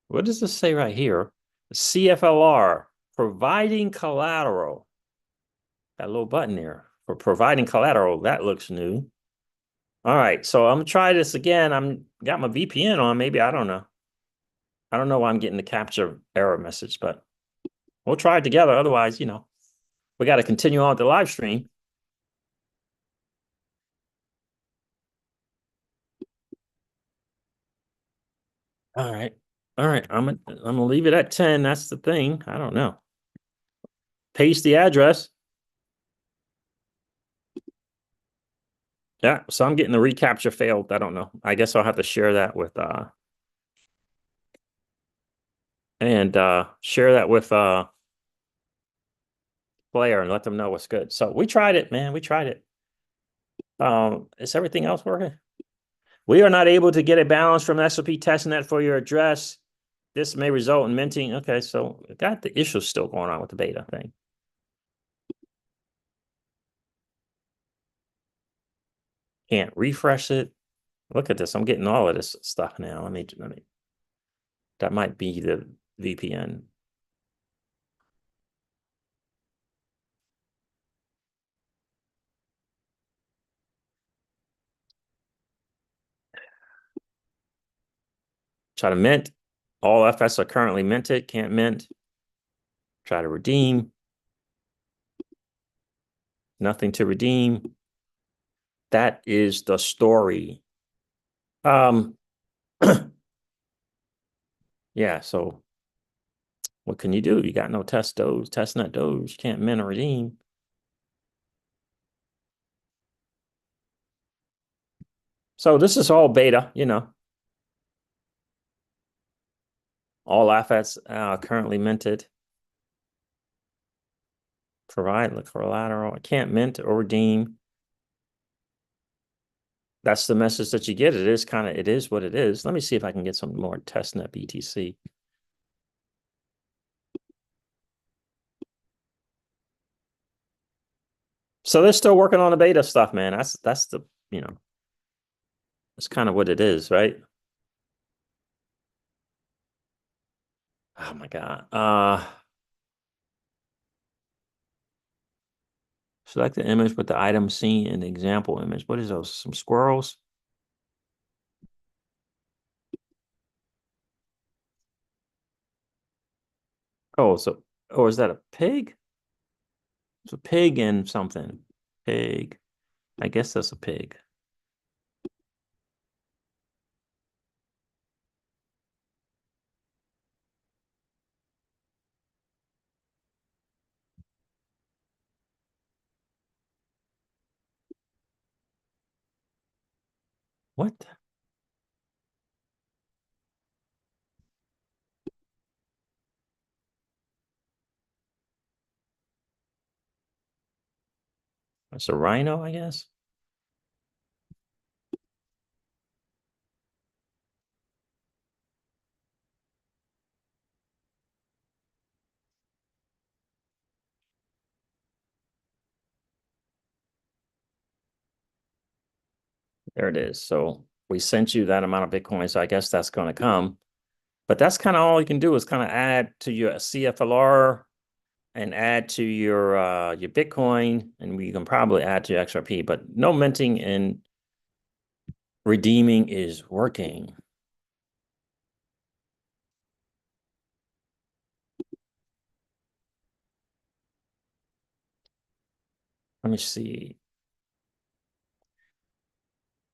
What does this say right here? CFLR, providing collateral. That little button there for providing collateral. That looks new. All right, so I'm gonna try this again. I'm got my VPN on. Maybe I don't know. I don't know why I'm getting the capture error message, but we'll try it together. Otherwise, we got to continue on with the live stream. All right. All right. I'm gonna leave it at 10. That's the thing. I don't know. Paste the address. Yeah, so I'm getting the recapture failed. I don't know. I guess I'll have to share that with share that with player and let them know what's good. So we tried it, man. We tried it. Is everything else working? We are not able to get a balance from XRP testnet for your address. This may result in minting. Okay, so got the issue still going on with the beta thing. Can't refresh it. Look at this. I'm getting all of this stuff now. Let me. That might be the VPN. Try to mint. All FS are currently minted. Can't mint. Try to redeem. Nothing to redeem. That is the story. Yeah, so what can you do? You got no testnet Doge, can't mint or redeem. So this is all beta, all assets currently minted. Provide the collateral. I can't mint or redeem. That's the message that you get. It is what it is. Let me see if I can get some more testnet BTC. So they're still working on the beta stuff, man. That's the, that's kind of what it is, right? Oh my God. Select the image with the item seen in the example image. What is those? Some squirrels? Oh, is that a pig? It's a pig and something. Pig. I guess that's a pig. What? It's a rhino, I guess. There it is. So we sent you that amount of Bitcoin. So I guess that's going to come. But that's kind of all you can do is kind of add to your CFLR and add to your Bitcoin, and we can probably add to your XRP. But no minting and redeeming is working. Let me see.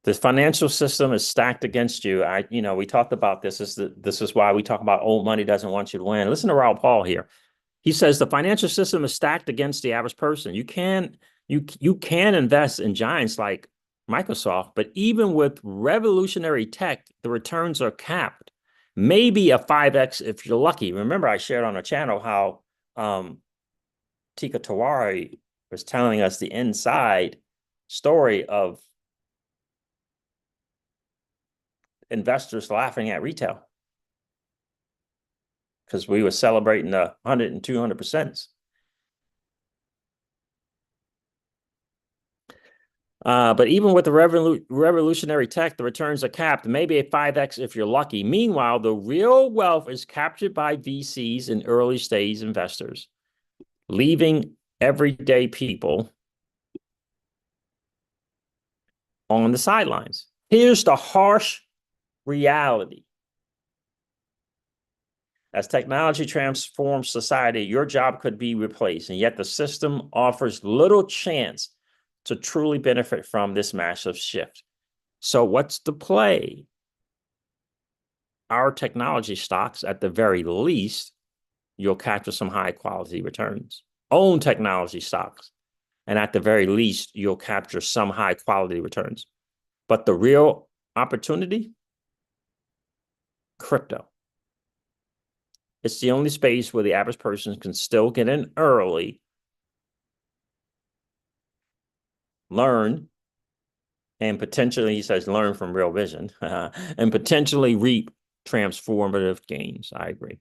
The financial system is stacked against you. We talked about this. This is why we talk about old money doesn't want you to win. Listen to Raoul Paul here. He says the financial system is stacked against the average person. You can invest in giants like Microsoft, but even with revolutionary tech, the returns are capped. Maybe a 5x if you're lucky. Remember, I shared on the channel how Tika Tawari was telling us the inside story of investors laughing at retail because we were celebrating the 100 and 200%. But even with the revolutionary tech, the returns are capped, maybe a 5x if you're lucky. Meanwhile, the real wealth is captured by VCs and early stage investors, leaving everyday people on the sidelines. Here's the harsh reality. As technology transforms society, your job could be replaced, and yet the system offers little chance to truly benefit from this massive shift. So what's the play? Our technology stocks, at the very least, you'll capture some high quality returns. Own technology stocks, and at the very least, you'll capture some high quality returns. But the real opportunity, crypto. It's the only space where the average person can still get in early, learn, and potentially, he says, learn from real vision, and potentially reap transformative gains. I agree.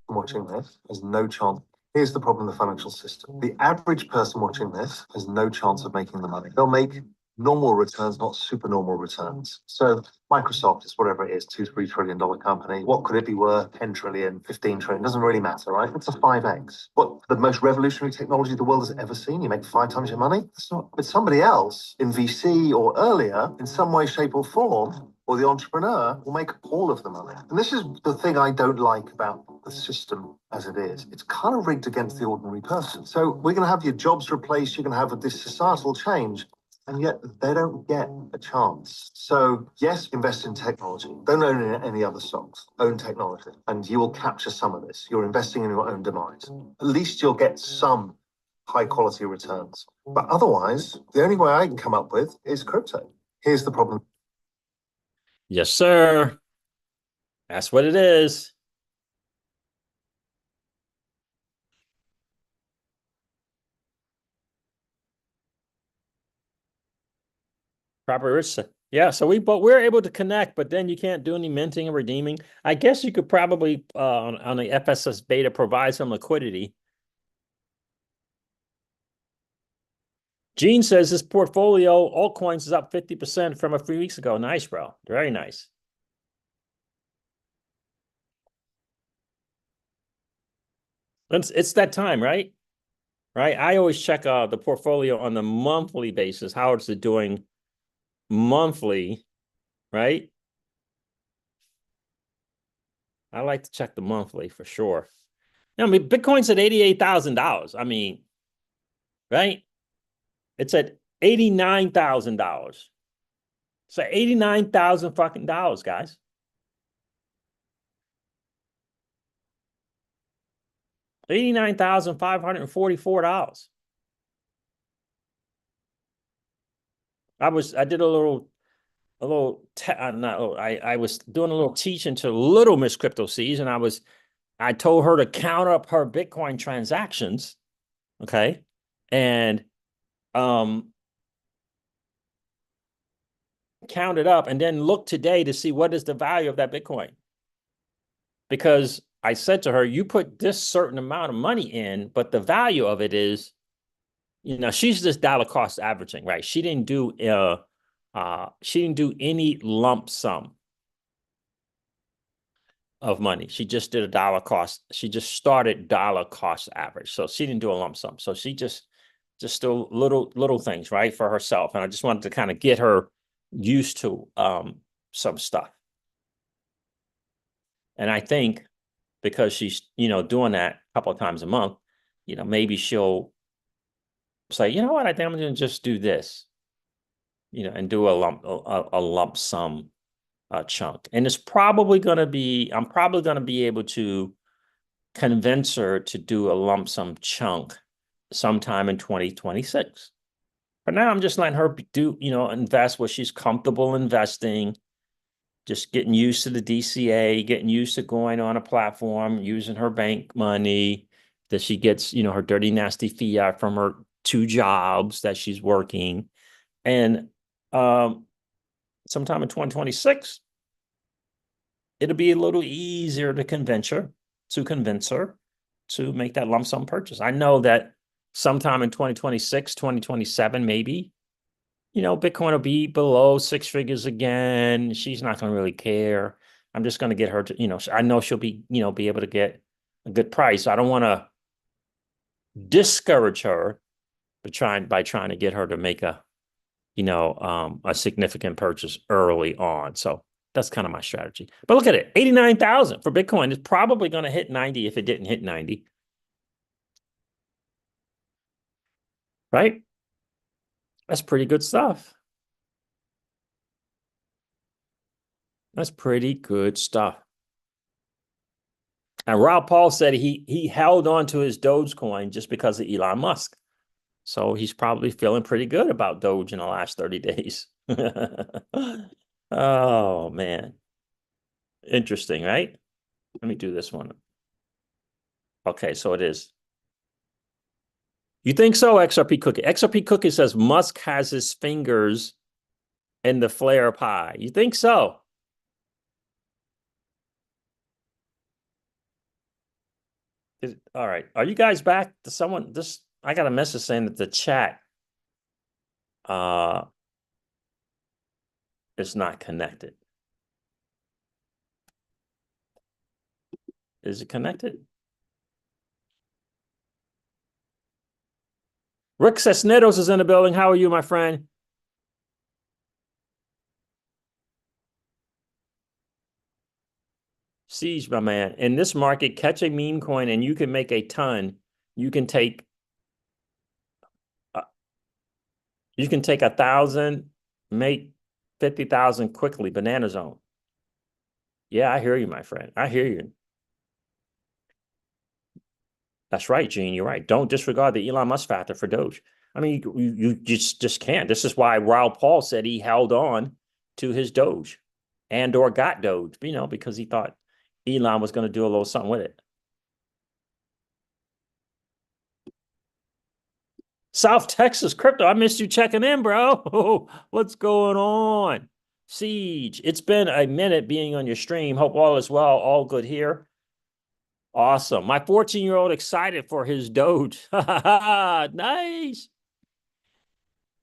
Watching this has no chance. Here's the problem in the financial system. The average person watching this has no chance of making the money. They'll make normal returns, not super normal returns. So Microsoft is whatever it is, $2-3 trillion company. What could it be worth? 10 trillion, 15 trillion, doesn't really matter, right? It's a 5x. What the most revolutionary technology the world has ever seen, you make 5 times your money? That's not, but somebody else in VC or earlier, in some way, shape or form, or the entrepreneur will make all of the money. And this is the thing I don't like about the system as it is. It's kind of rigged against the ordinary person. So we're going to have your jobs replaced, you're going to have this societal change, and yet they don't get a chance. So yes, invest in technology. Don't own any other stocks. Own technology, and you will capture some of this. You're investing in your own demise. At least you'll get some high quality returns. But otherwise, the only way I can come up with is crypto. Here's the problem. Yes, sir. That's what it is. Proper rich. Yeah, so we're able to connect, but then you can't do any minting and redeeming. I guess you could probably on the FSS beta provide some liquidity. Gene says his portfolio altcoins is up 50% from a few weeks ago. Nice, bro. Very nice. It's that time, right? Right. I always check the portfolio on the monthly basis. How is it doing monthly? Right. I like to check the monthly for sure. I mean, Bitcoin's at $88,000. I mean, right? It's at $89,000. So 89,000 fucking dollars, guys. $89,544. I did a little I was doing a little teaching to little Miss Crypto C's, and I told her to count up her Bitcoin transactions, okay, and count it up, and then look today to see what is the value of that Bitcoin, because I said to her, you put this certain amount of money in, but the value of it is, she's just dollar cost averaging, right? She didn't do any lump sum of money. She just did a dollar cost. She just started dollar cost average. So she didn't do a lump sum. So she just do little things, right, for herself. And I just wanted to kind of get her used to some stuff. And I think because she's, doing that a couple of times a month, maybe she'll say, you know what, I think I'm going to just do this, and do a lump sum chunk. And it's probably going to be, I'm probably going to be able to convince her to do a lump sum chunk sometime in 2026. For now, I'm just letting her do, invest where she's comfortable investing, just getting used to the DCA, getting used to going on a platform, using her bank money, that she gets, her dirty, nasty fiat from her 2 jobs that she's working. And sometime in 2026, it'll be a little easier to convince her to make that lump sum purchase. I know that sometime in 2026, 2027, maybe, Bitcoin will be below 6 figures again. She's not going to really care. I'm just going to get her to, I know she'll be able to get a good price. I don't want to discourage her by trying to get her to make a significant purchase early on. So that's kind of my strategy. But look at it, 89,000 for Bitcoin. It's probably going to hit 90 if it didn't hit 90. Right? That's pretty good stuff. That's pretty good stuff. And Rob Paul said he held on to his Dogecoin just because of Elon Musk. So he's probably feeling pretty good about Doge in the last 30 days. Oh, man. Interesting, right? Let me do this one. Okay, so it is. You think so, XRP Cookie? XRP Cookie says Musk has his fingers in the Flare pie. You think so? All right. Are you guys back? I got a message saying that the chat is not connected. Is it connected? Rick Cisneros is in the building. How are you, my friend? Siege, my man. In this market, catch a meme coin and you can make a ton. You can take 1,000, make 50,000 quickly. Banana zone. Yeah, I hear you, my friend. I hear you. That's right, Gene. You're right. Don't disregard the Elon Musk factor for Doge. I mean, you just can't. This is why Raul Paul said he held on to his Doge or got Doge, because he thought Elon was going to do a little something with it. South Texas crypto. I missed you checking in, bro. What's going on? Siege. It's been a minute being on your stream. Hope all is well. All good here. Awesome. My 14-year-old excited for his Doge. Nice.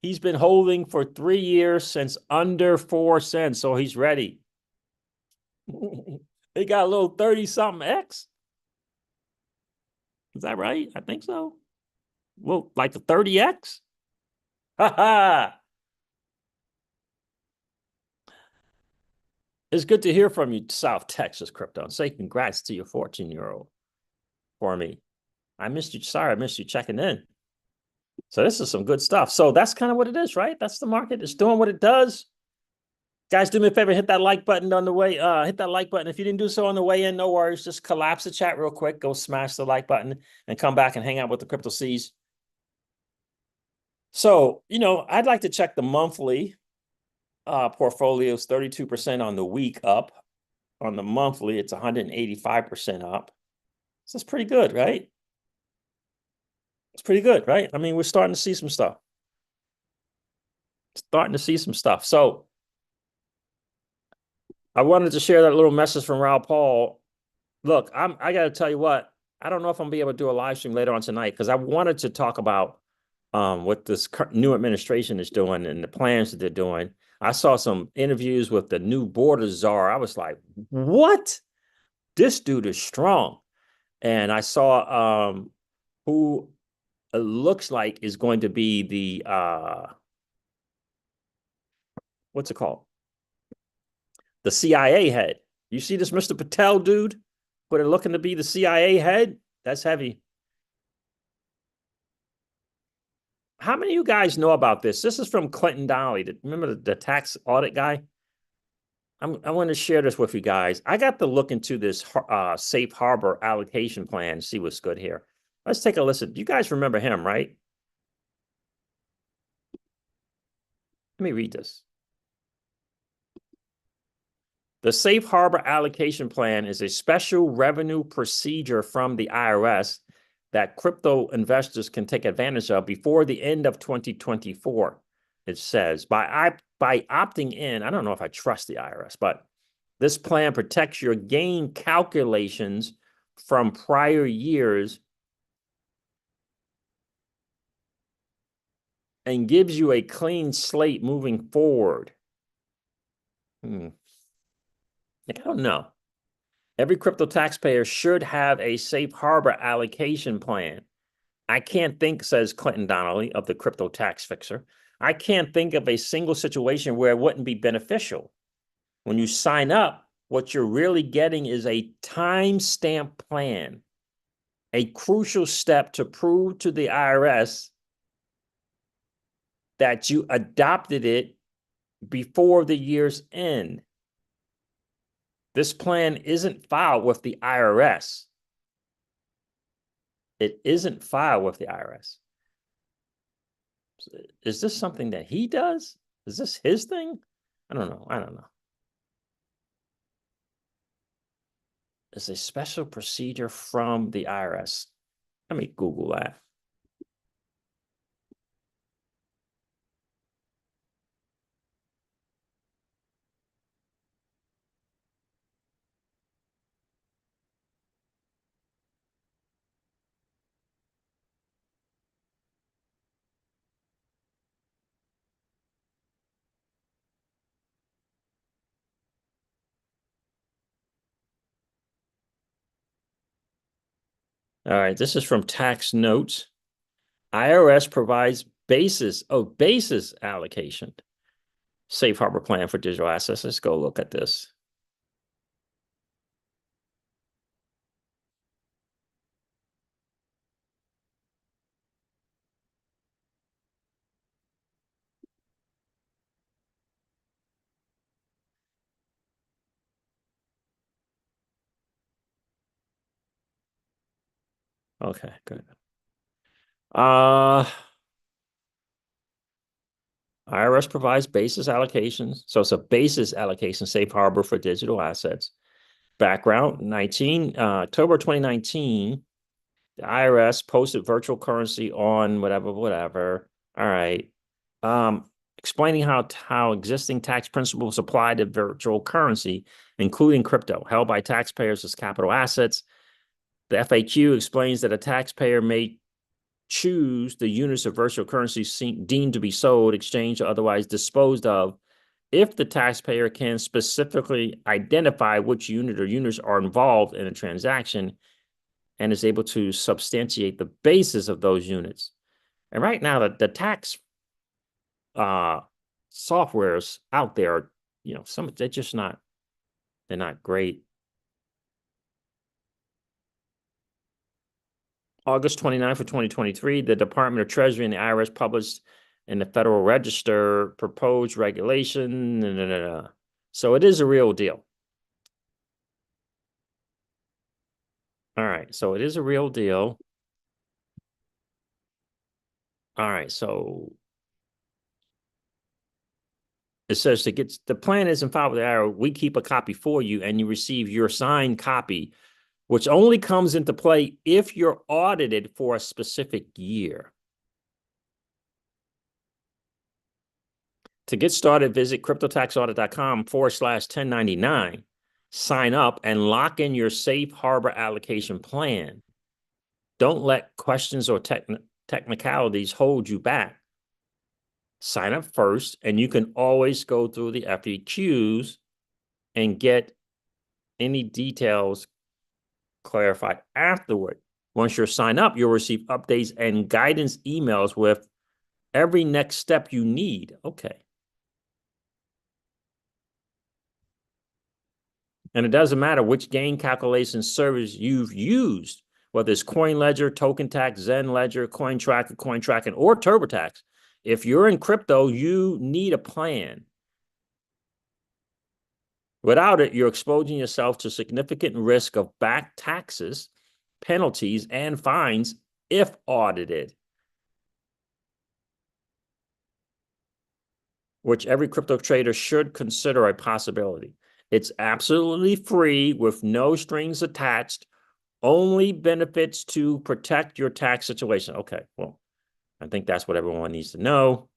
He's been holding for 3 years since under 4 cents, so he's ready. They got a little 30-something X. Is that right? I think so. Well, like the 30X? It's good to hear from you, South Texas crypto. And say congrats to your 14-year-old for me. I missed you. Sorry, I missed you checking in. So this is some good stuff. So that's kind of what it is, right? That's the market. It's doing what it does. Guys, do me a favor, hit that like button on the way. Hit that like button. If you didn't do so on the way in, no worries. Just collapse the chat real quick. Go smash the like button and come back and hang out with the Crypto C's. So, I'd like to check the monthly portfolios, 32% on the week up. On the monthly, it's 185% up. So it's pretty good, right? It's pretty good, right? I mean, we're starting to see some stuff. So I wanted to share that little message from Raul Paul. Look, I got to tell you what, I don't know if I'm gonna be able to do a live stream later on tonight because I wanted to talk about what this new administration is doing and the plans that they're doing. I saw some interviews with the new border czar. I was like, what? This dude is strong. And I saw who it looks like is going to be the what's it called? The CIA head. You see this Mr. Patel dude? But they're looking to be the CIA head? That's heavy. How many of you guys know about this? This is from Clinton Donnelly. Remember the tax audit guy? I want to share this with you guys. I got to look into this safe harbor allocation plan, see what's good here. Let's take a listen. You guys remember him, right? Let me read this. The safe harbor allocation plan is a special revenue procedure from the IRS that crypto investors can take advantage of before the end of 2024. It says by opting in, I don't know if I trust the IRS, but this plan protects your gain calculations from prior years and gives you a clean slate moving forward. I don't know. Every crypto taxpayer should have a safe harbor allocation plan. I can't think, says Clinton Donnelly of the Crypto Tax Fixer, I can't think of a single situation where it wouldn't be beneficial. When you sign up, what you're really getting is a timestamp plan, a crucial step to prove to the IRS that you adopted it before the year's end. This plan isn't filed with the IRS. It isn't filed with the IRS. Is this something that he does? Is this his thing? I don't know. I don't know. It's a special procedure from the IRS. Let me Google that. All right, this is from Tax Notes. IRS provides basis allocation. Safe harbor plan for digital assets. Let's go look at this. Okay, good. IRS provides basis allocations. So it's a basis allocation safe harbor for digital assets. Background, October 2019, the IRS posted virtual currency on whatever. All right. Explaining how existing tax principles apply to virtual currency, including crypto, held by taxpayers as capital assets. The FAQ explains that a taxpayer may choose the units of virtual currency deemed to be sold, exchanged, or otherwise disposed of if the taxpayer can specifically identify which unit or units are involved in a transaction and is able to substantiate the basis of those units. And right now, the tax softwares out there, some they're just not, they're not great. August 29th of 2023, the Department of Treasury and the IRS published in the Federal Register proposed regulation. So it is a real deal. All right, so it is a real deal. All right, so it says to get the plan isn't filed with the IRS. We keep a copy for you, and you receive your signed copy, which only comes into play if you're audited for a specific year. To get started, visit cryptotaxaudit.com/1099. Sign up and lock in your safe harbor allocation plan. Don't let questions or technicalities hold you back. Sign up first, and you can always go through the FAQs and get any details clarified afterward. Once you're signed up, you'll receive updates and guidance emails with every next step you need. Okay. And it doesn't matter which gain calculation service you've used, whether it's CoinLedger, TokenTax, ZenLedger, CoinTracker, or TurboTax. If you're in crypto, you need a plan. Without it, you're exposing yourself to significant risk of back taxes, penalties, and fines if audited, which every crypto trader should consider a possibility. It's absolutely free with no strings attached. Only benefits to protect your tax situation. Okay, well, I think that's what everyone needs to know.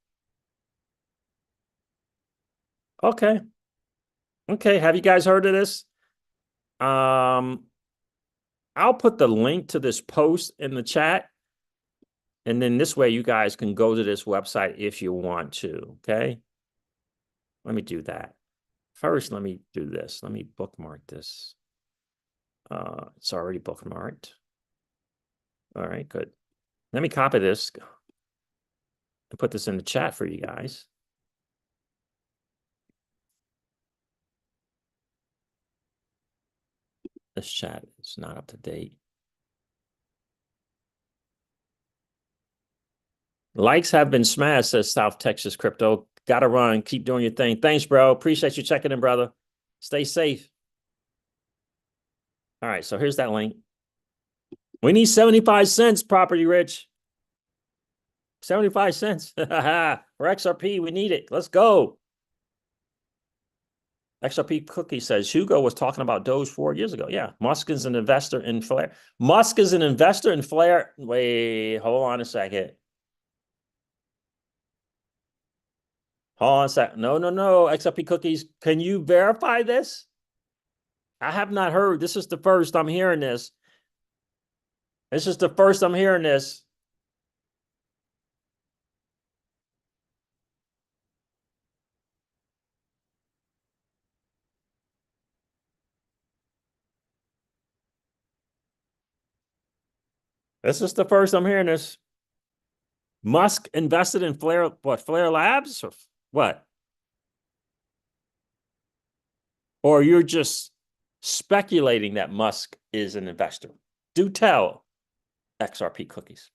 Okay. Okay, have you guys heard of this? I'll put the link to this post in the chat. And then this way you guys can go to this website if you want to, okay? Let me do that. First, let me do this. Let me bookmark this. It's already bookmarked. All right, good. Let me copy this and put this in the chat for you guys. This chat is not up to date. Likes have been smashed, says South Texas Crypto. Gotta run. Keep doing your thing. Thanks, bro. Appreciate you checking in, brother. Stay safe. All right, so here's that link. We need 75 cents, Property Rich. 75 cents. For XRP, we need it. Let's go. XRP Cookie says, Hugo was talking about Doge 4 years ago. Yeah, Musk is an investor in Flare. Musk is an investor in Flare. Wait, hold on a second. Hold on a second. No, XRP Cookies. Can you verify this? I have not heard. This is the first I'm hearing this. This is the first I'm hearing this. This is the first I'm hearing this. Musk invested in Flare, what, Flare Labs or what? Or you're just speculating that Musk is an investor? Do tell, XRP Cookies.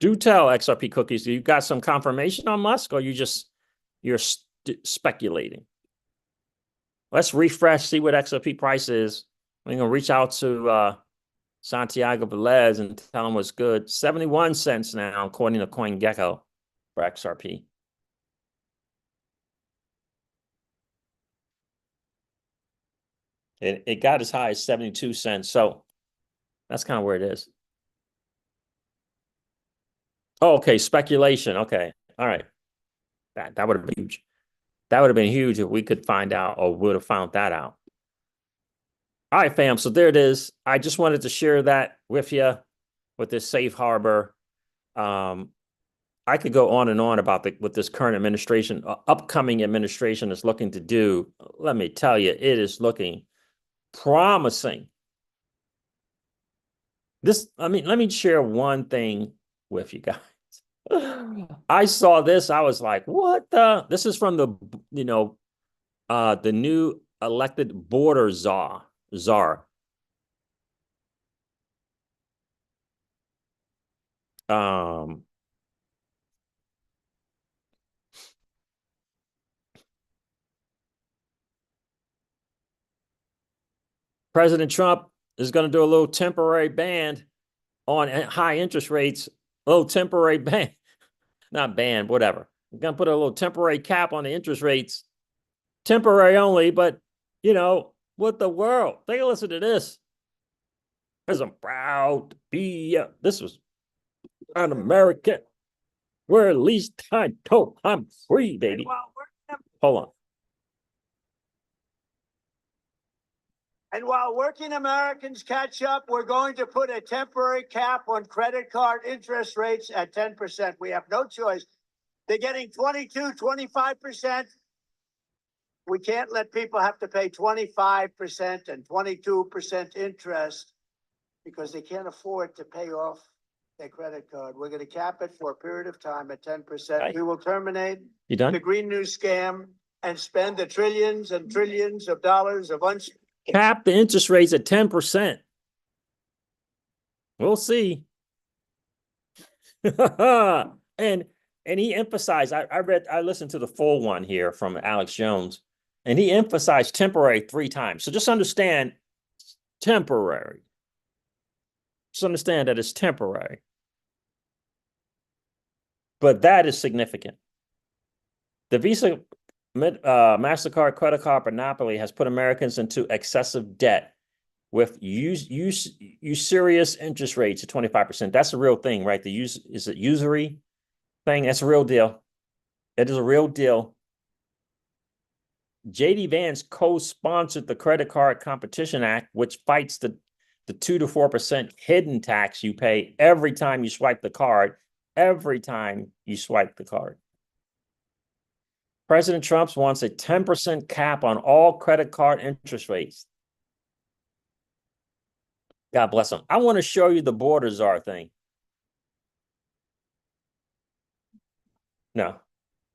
Do tell, XRP Cookies. You got some confirmation on Musk, or you're speculating? Let's refresh, see what XRP price is. We're gonna reach out to Santiago Velez and tell him what's good. 71 cents now, according to CoinGecko for XRP. It got as high as 72 cents. So that's kind of where it is. Oh, okay, speculation. Okay. All right. That would have been huge. That would have been huge if we could find out, or would have found that out. All right, fam. So there it is. I just wanted to share that with you with this safe harbor. I could go on and on about what this current administration, upcoming administration is looking to do. Let me tell you, it is looking promising. Let me share one thing with you guys. I saw this. I was like, what the? This is from the new elected border czar. President Trump is going to do a little temporary ban on high interest rates, a little temporary ban, not ban, whatever. We're going to put a little temporary cap on the interest rates, temporary only, but what the world? Take a listen to this. Because I'm proud to be, this was an American. Where at least I know I'm free, baby. Hold on. And while working Americans catch up, we're going to put a temporary cap on credit card interest rates at 10%. We have no choice. They're getting 22, 25%. We can't let people have to pay 25% and 22% interest because they can't afford to pay off their credit card. We're going to cap it for a period of time at 10%. Right. We will terminate the Green New Scam and spend the trillions and trillions of dollars of cap the interest rates at 10%. We'll see. and he emphasized, I listened to the full one here from Alex Jones, and he emphasized temporary 3 times. So just understand temporary. Just understand that it's temporary. But that is significant. The Visa, MasterCard, credit card monopoly has put Americans into excessive debt with usurious interest rates at 25%. That's a real thing, right? Is it usury thing? That's a real deal. It is a real deal. JD Vance co-sponsored the Credit Card Competition Act, which fights the 2 to 4% hidden tax you pay every time you swipe the card. Every time you swipe the card. President Trump wants a 10% cap on all credit card interest rates. God bless him. I want to show you the border czar thing. No,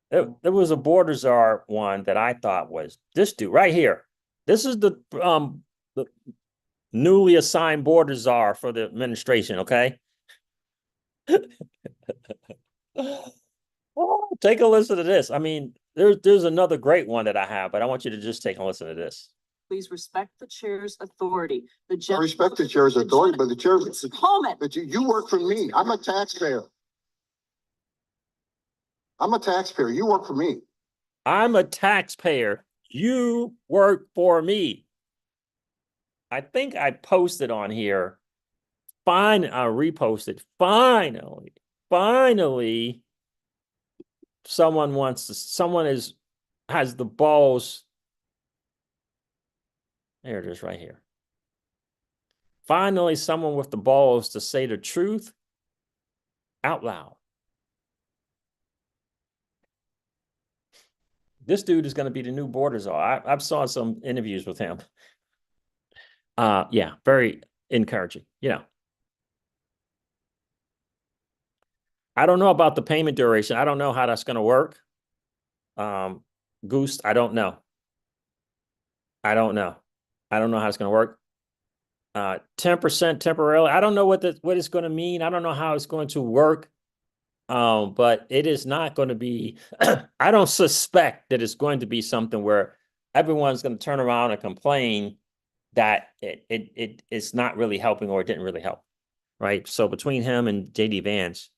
there was a border czar one that I thought was this dude right here. This is the newly assigned border czar for the administration. Okay. Oh, take a listen to this. I mean, there's another great one that I have, but I want you to just take a listen to this. Please respect the chair's authority. I respect the chair's authority, but the chair's, Comment. but you work for me. I'm a taxpayer. I'm a taxpayer. You work for me. I'm a taxpayer. You work for me. I think I posted on here. Fine, I reposted. Finally, someone has the balls. There it is right here. Finally, someone with the balls to say the truth out loud. This dude is going to be the new border czar. I've saw some interviews with him. Yeah, very encouraging. I don't know about the payment duration. I don't know how that's going to work. Goose, I don't know. I don't know how it's going to work. 10% temporarily. I don't know what it's going to mean. I don't know how it's going to work. But it is not going to be, I don't suspect that it's going to be something where everyone's going to turn around and complain that it's not really helping or it didn't really help, right? So between him and JD Vance,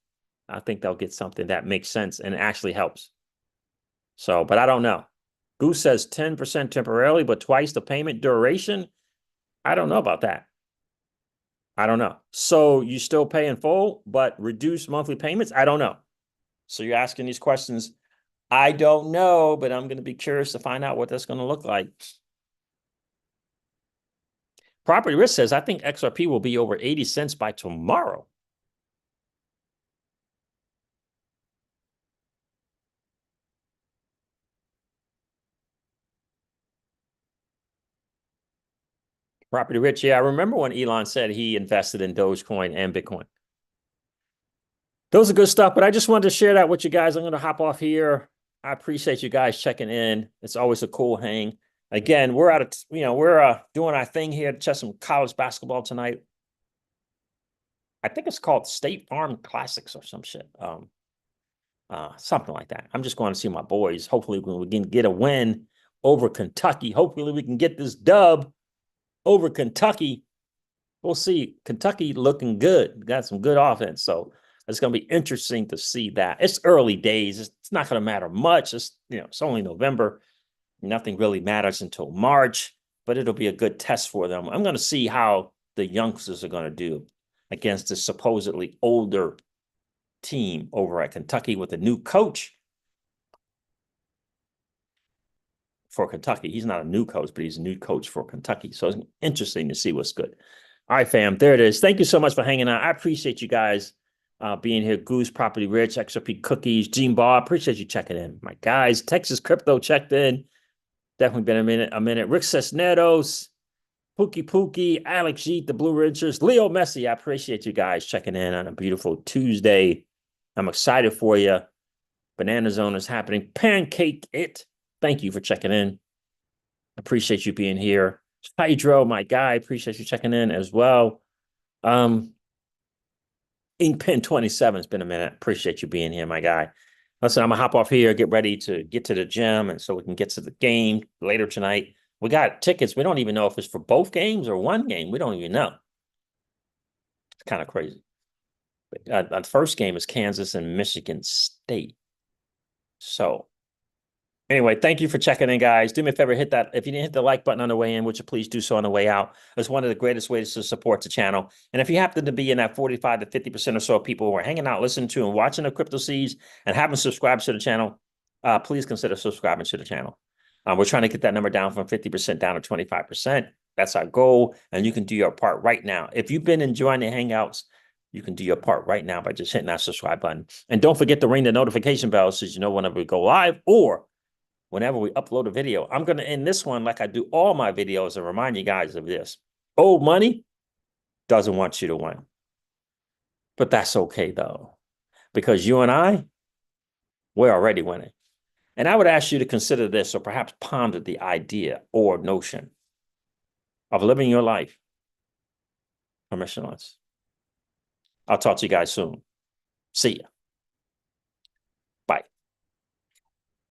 I think they'll get something that makes sense and actually helps. So, but I don't know. Goose says 10% temporarily, but twice the payment duration. I don't know about that. I don't know. So you still pay in full, but reduce monthly payments? I don't know. So you're asking these questions. I don't know, but I'm going to be curious to find out what that's going to look like. Property Risk says, I think XRP will be over 80 cents by tomorrow. Property Rich, yeah, I remember when Elon said he invested in Dogecoin and Bitcoin. Those are good stuff, but I just wanted to share that with you guys. I'm going to hop off here. I appreciate you guys checking in. It's always a cool hang. Again, we're doing our thing here to check some college basketball tonight. I think it's called State Farm Classics or some shit. Something like that. I'm just going to see my boys. Hopefully we can get a win over Kentucky. Hopefully we can get this dub over Kentucky. We'll see. Kentucky looking good. Got some good offense. So it's going to be interesting to see that. It's early days. It's not going to matter much. It's only November. Nothing really matters until March, but it'll be a good test for them. I'm going to see how the youngsters are going to do against this supposedly older team over at Kentucky with a new coach for Kentucky. He's not a new coach, but he's a new coach for Kentucky. So it's interesting to see what's good. All right, fam, there it is. Thank you so much for hanging out. I appreciate you guys being here. Goose, Property Rich, XRP Cookies, Gene Ball. Appreciate you checking in. My guys, Texas Crypto checked in. Definitely been a minute. Rick Cisneros, Pookie, Alex Jeet, the Blue Ridgers, Leo Messi. I appreciate you guys checking in on a beautiful Tuesday. I'm excited for you. Banana Zone is happening. Pancake it. Thank you for checking in. Appreciate you being here. Hydro, my guy, appreciate you checking in as well. Inkpin 27, it's been a minute. Appreciate you being here, my guy. Listen, I'm gonna hop off here, get ready to get to the gym, and so we can get to the game later tonight. We got tickets. We don't even know if it's for both games or one game. We don't even know. It's kind of crazy. The first game is Kansas and Michigan State. So Anyway, thank you for checking in, guys. Do me a favor, hit that. If you didn't hit the like button on the way in, would you please do so on the way out? It's one of the greatest ways to support the channel. And if you happen to be in that 45 to 50% or so of people who are hanging out, listening to and watching the Crypto Seeds and haven't subscribed to the channel, please consider subscribing to the channel. We're trying to get that number down from 50% down to 25%. That's our goal. And you can do your part right now. If you've been enjoying the Hangouts, you can do your part right now by just hitting that subscribe button. And don't forget to ring the notification bell so you know whenever we go live or whenever we upload a video. I'm going to end this one like I do all my videos and remind you guys of this. Old money doesn't want you to win. But that's okay, though, because you and I, we're already winning. And I would ask you to consider this or perhaps ponder the idea or notion of living your life permissionless. I'll talk to you guys soon. See ya.